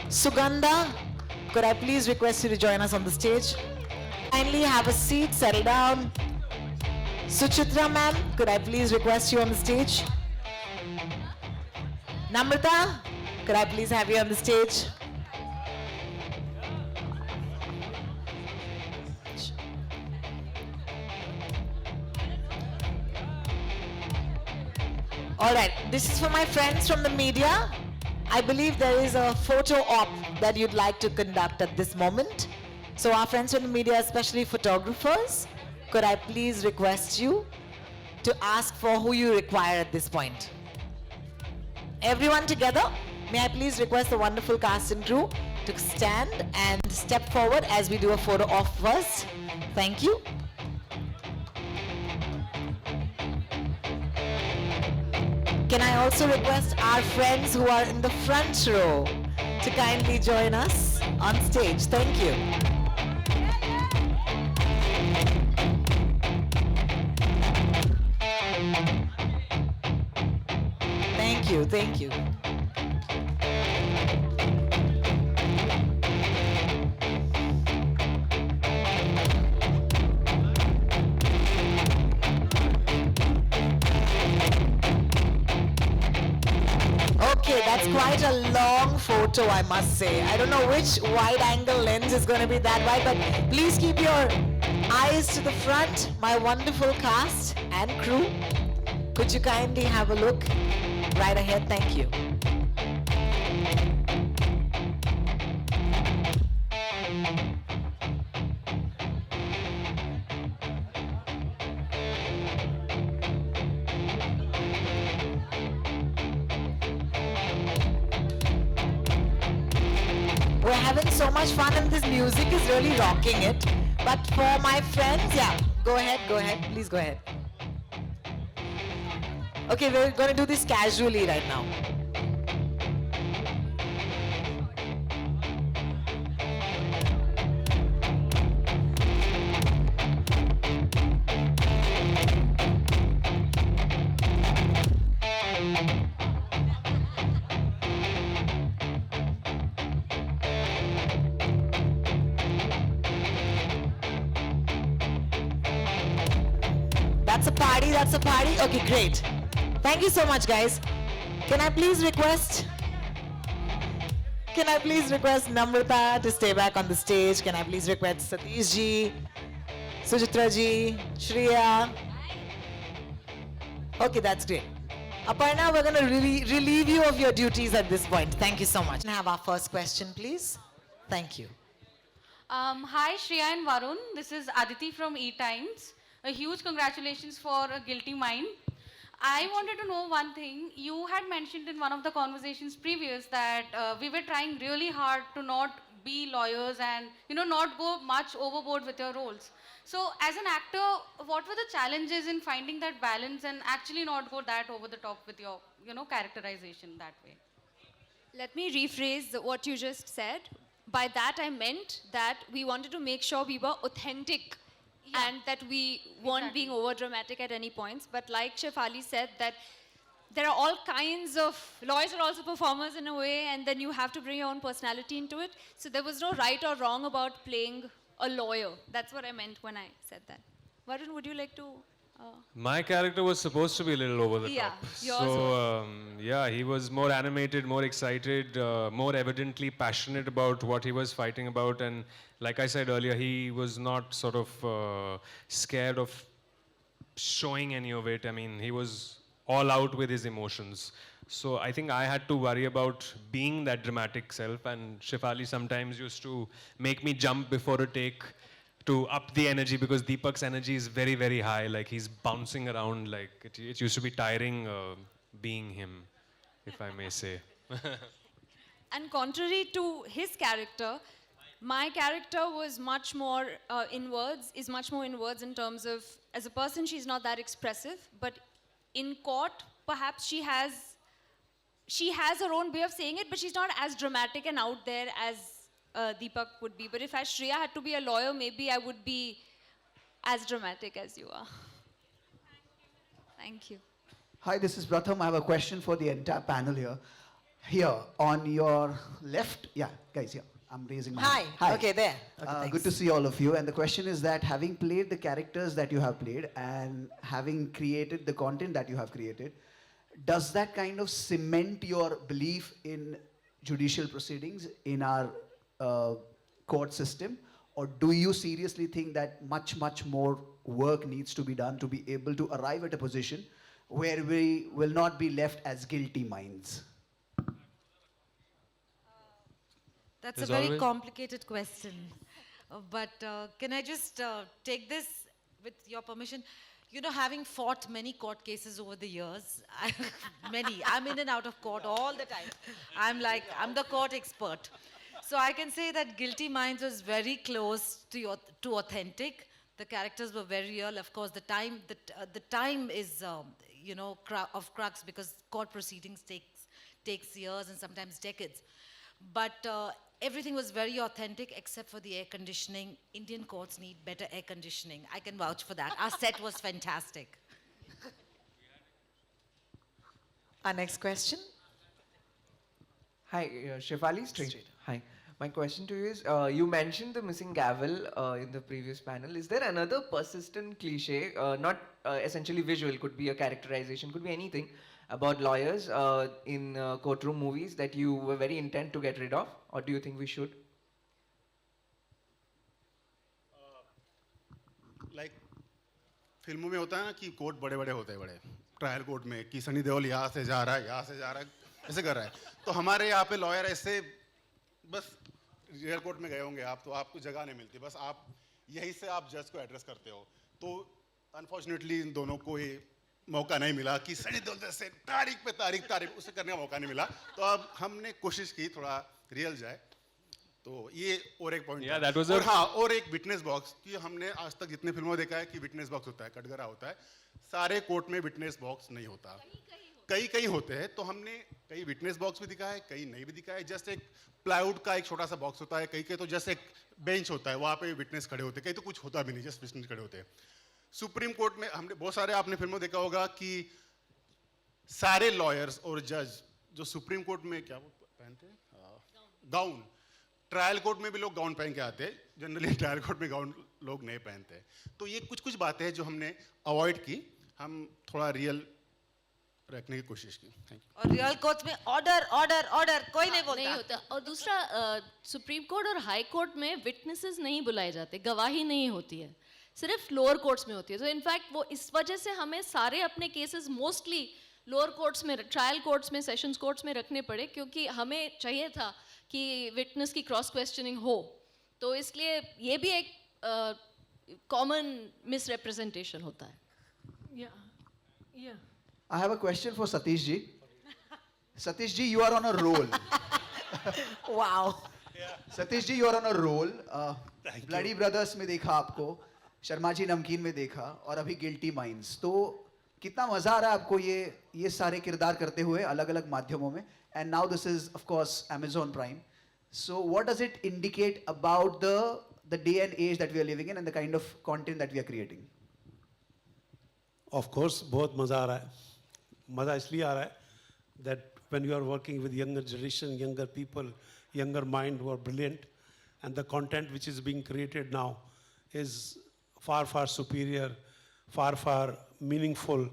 Sugandha, could I please request you to join us on the stage? Kindly have a seat, settle down. Suchitra ma'am, could I please request you on the stage? Namrata, could I please have you on the stage? All right, this is for my friends from the media. I believe there is a photo op that you'd like to conduct at this moment. So our friends from the media, especially photographers, could I please request you to ask for who you require at this point? Everyone together, may I please request the wonderful cast and crew to stand and step forward as we do a photo op first. Thank you. Can I also request our friends who are in the front row to kindly join us on stage? Thank you. Thank you, thank you. Okay, that's quite a long photo, I must say. I don't know which wide angle lens is going to be that wide, but please keep your eyes to the front, my wonderful cast and crew. Could you kindly have a look right ahead? Thank you. We're having so much fun and this music is really rocking it. But for my friends, yeah, go ahead, please go ahead. Okay, we're going to do this casually right now. That's a party. Okay, great. Thank you so much, guys. Can I please request Namrata to stay back on the stage? Can I please request Satish ji, Sujitra ji, Shreya? Okay, that's great. Aparna, we're going to relieve you of your duties at this point. Thank you so much. Can I have our first question, please? Thank you. Hi, Shreya and Varun. This is Aditi from E-Times. A huge congratulations for A Guilty Mind. I wanted to know one thing. You had mentioned in one of the conversations previous that we were trying really hard to not be lawyers and not go much overboard with your roles. So as an actor, what were the challenges in finding that balance and actually not go that over the top with your characterization that way? Let me rephrase what you just said. By that I meant that we wanted to make sure we were authentic and that we weren't being over dramatic at any points. But like Shefali said, that there are all kinds of, lawyers are also performers in a way, and then you have to bring your own personality into it. So there was no right or wrong about playing a lawyer. That's what I meant when I said that. Varun, would you like to? My character was supposed to be a little over the top. Yours So, yeah, he was more animated, more excited, more evidently passionate about what he was fighting about. And like I said earlier, he was not sort of scared of showing any of it. I mean, he was all out with his emotions. So I think I had to worry about being that dramatic self. And Shefali sometimes used to make me jump before a take to up the energy, because Deepak's energy is very, very high. Like, he's bouncing around. Like, it used to be tiring being him, if I may say. And contrary to his character, my character was much more inwards in terms of, as a person, she's not that expressive, but in court, perhaps she has her own way of saying it, but she's not as dramatic and out there as Deepak would be. But if Shreya had to be a lawyer, maybe I would be as dramatic as you are. Thank you. Hi, this is Pratham. I have a question for the entire panel here. Here, on your left, yeah, guys, here. I'm raising my hand. Hi. Okay, there. Okay, good to see all of you. And the question is that having played the characters that you have played and having created the content that you have created, does that kind of cement your belief in judicial proceedings in our court system? Or do you seriously think that much, much more work needs to be done to be able to arrive at a position where we will not be left as guilty minds? That's a very complicated question. But can I just take this with your permission? You know, having fought many court cases over the years, I'm in and out of court all the time. I'm the court expert. So I can say that Guilty Minds was very close to authentic. The characters were very real. Of course, the time is of crux because court proceedings takes years and sometimes decades. But everything was very authentic except for the air conditioning. Indian courts need better air conditioning. I can vouch for that. Our set was fantastic. Our next question. Hi, Shefali Straight. Hi. My question to you is, you mentioned the missing gavel in the previous panel. Is there another persistent cliche, not essentially visual, could be a characterization, could be anything, about lawyers in courtroom movies that you were very intent to get rid of? Or do you think we should? Like, फिल्मों में होता है ना कि court बड़े बड़े होते हैं बड़े ट्रायल कोर्ट में कि सनी देओल यहाँ से जा रहा है यहाँ से जा रहा है ऐसे कर रहा है तो हमारे यहाँ पे लॉयर ऐसे बस रियल कोर्ट में गए होंगे आप तो आपको जगह नहीं मिलती बस आप यहीं से आप जज को एड्रेस करते हो तो अनफॉर्चुनेटली इन दोनों को ये मौका नहीं मिला कि सनी देओल जैसे तारीख पे तारीख उसे करने का मौका नहीं मिला तो अब हमने कोशिश की थोड़ा रियल जाए तो ये और एक पॉइंट और हाँ और एक विटनेस बॉक्स कि हमने आज तक जितने फिल्मों में देखा है कि विटनेस बॉक्स होता है कटघरा होता है सारे कोर्ट में विटनेस बॉक्स नहीं होता कई कई होते हैं तो हमने कई विटनेस बॉक्स भी दिखा है कई नहीं भी दिखा है जस्ट एक प्लाईवुड का एक छोटा सा बॉक्स होता है कई कई तो जस्ट एक बेंच होता है वहाँ पे विटनेस खड़े होते हैं कई तो कुछ होता भी नहीं जस्ट विटनेस खड़े होते हैं सुप्रीम कोर्ट में हमने बहुत सारे आपने फिल्मों देखा होगा कि सारे लॉयर्स और जज जो सुप्रीम कोर्ट में क्या वो पहनते हैं गाउन ट्रायल कोर्ट में भी लोग गाउन पहन के आते हैं जनरली ट्रायल कोर्ट में गाउन लोग नहीं पहनते तो ये कुछ कुछ बातें हैं जो हमने अवॉइड की हम थोड़ा रियल रखने की कोशिश की थैंक यू और रियल कोर्ट में ऑर्डर ऑर्डर ऑर्डर कोई नहीं बोलता नहीं होता और दूसरा सुप्रीम कोर्ट और हाई कोर्ट में विटनेसेस नहीं बुलाए जाते गवाही नहीं होती है सिर्फ लोअर कोर्ट्स में होती है तो इनफैक्ट वो इस वजह से हमें सारे अपने केसेस मोस्टली लोअर कोर्ट्स में ट्रायल कोर्ट्स में सेशंस कोर्ट्स में रखने पड़े क्योंकि हमें चाहिए था कि विटनेस की क्रॉस क्वेश्चनिंग हो तो इसलिए ये भी एक कॉमन मिसरिप्रेजेंटेशन होता है I have a question for Satish ji. Satish ji, you are on a roll. Wow. Satish ji, you are on a roll. Bloody Brothers में देखा आपको, शर्मा जी नमकीन में देखा और अभी गिल्टी माइंड्स तो कितना मजा आ रहा है आपको ये सारे किरदार करते हुए अलग अलग माध्यमों में and now this is of course Amazon Prime. So what does it indicate about the day and age that we are living in and the kind of content that we are creating? Of course, बहुत मज़ा आ रहा है मज़ा इसलिए आ रहा है that when you are working with younger generation, younger people, younger mind who are brilliant and the content which is being created now is far, far superior, far, far meaningful.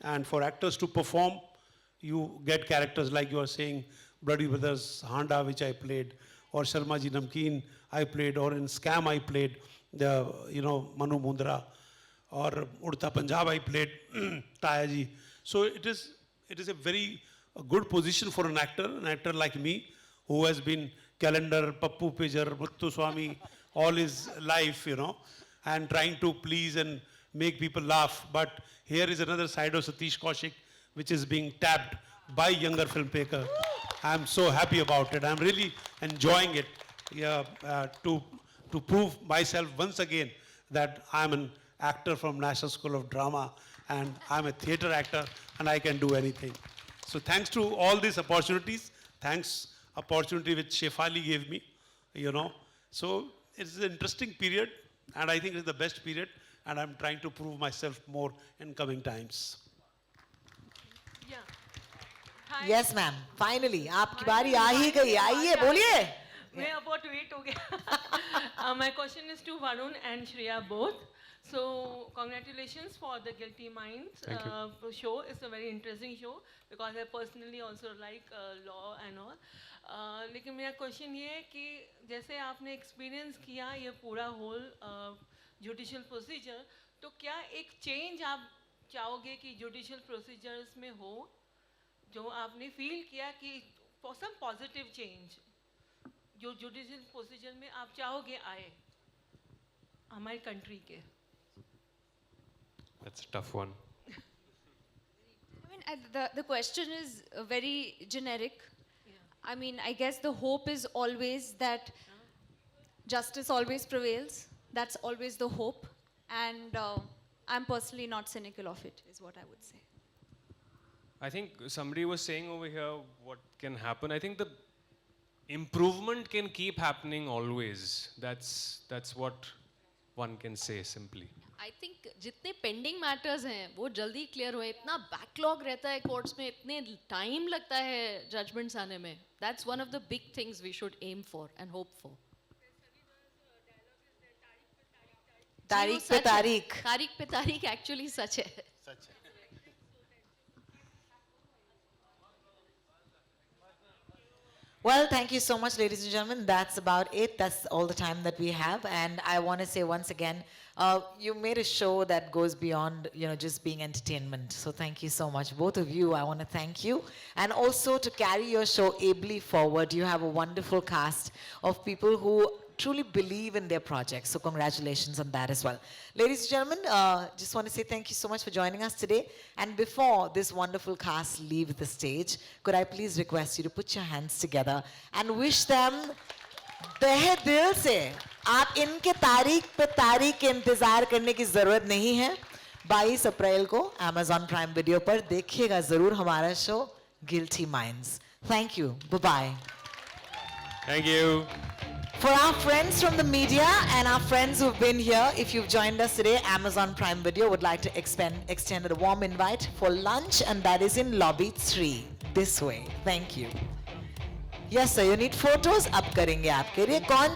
And for actors to perform, you get characters like you are saying, Bloody Brothers, Handa, which I played, or Sharma Ji Namkeen I played, or in Scam I played, Manu Mundra, or Udta Punjab I played, Taya Ji. So it is a very good position for an actor like me, who has been calendar, Pappu Pijar, Muttu Swami, all his life, and trying to please and make people laugh. But here is another side of Satish Kaushik, which is being tapped by younger filmmaker. I'm so happy about it. I'm really enjoying it to prove myself once again that I'm an actor from National School of Drama and I'm a theater actor and I can do anything. So thanks to all these opportunities, opportunity which Shefali gave me, So it's an interesting period and I think it's the best period and I'm trying to prove myself more in coming times. Yes, ma'am. Finally, आपकी बारी आ ही गई. आइए, बोलिए. मैं about wait हो गया. My question is to Varun and Shreya both. So congratulations for the Guilty Minds show. It's a very interesting show because I personally also like law and all. लेकिन मेरा क्वेश्चन ये है कि जैसे आपने experience किया ये पूरा होल जुडिशियल प्रोसीजर तो क्या एक चेंज आप चाहोगे कि जुडिशियल प्रोसीजर्स में हो जो आपने फील किया कि फॉर सम पॉजिटिव चेंज जो जुडिशियल प्रोसीजर में आप चाहोगे आए हमारी कंट्री के That's a tough one. I mean, the question is very generic. I mean, I guess the hope is always that justice always prevails. That's always the hope. And I'm personally not cynical of it, is what I would say. I think somebody was saying over here what can happen. I think the improvement can keep happening always. That's what one can say simply. I think जितने pending matters हैं वो जल्दी clear हुए. इतना backlog रहता है courts में, इतने टाइम लगता है जजमेंट्स आने में. That's one of the big things we should aim for and hope for. तारीख पे तारीख एक्चुअली सच है. Well, thank you so much, ladies and gentlemen. That's about it. That's all the time that we have. And I want to say once again, you made a show that goes beyond, just being entertainment. So thank you so much, both of you. I want to thank you. And also to carry your show ably forward, you have a wonderful cast of people who truly believe in their projects. So congratulations on that as well. Ladies and gentlemen, just want to say thank you so much for joining us today. And before this wonderful cast leave the stage, could I please request you to put your hands together and wish them तहे दिल से. आप इनके तारीख पे तारीख के इंतजार करने की जरूरत नहीं है. 22 अप्रैल को Amazon Prime Video पर देखिएगा जरूर हमारा show Guilty Minds. Thank you. Bye-bye. Thank you. For our friends from the media and our friends who've been here, if you've joined us today, Amazon Prime Video would like to extend a warm invite for lunch, and that is in lobby 3, this way. Thank you. Yes, sir, you need photos? Up karenge aapke liye.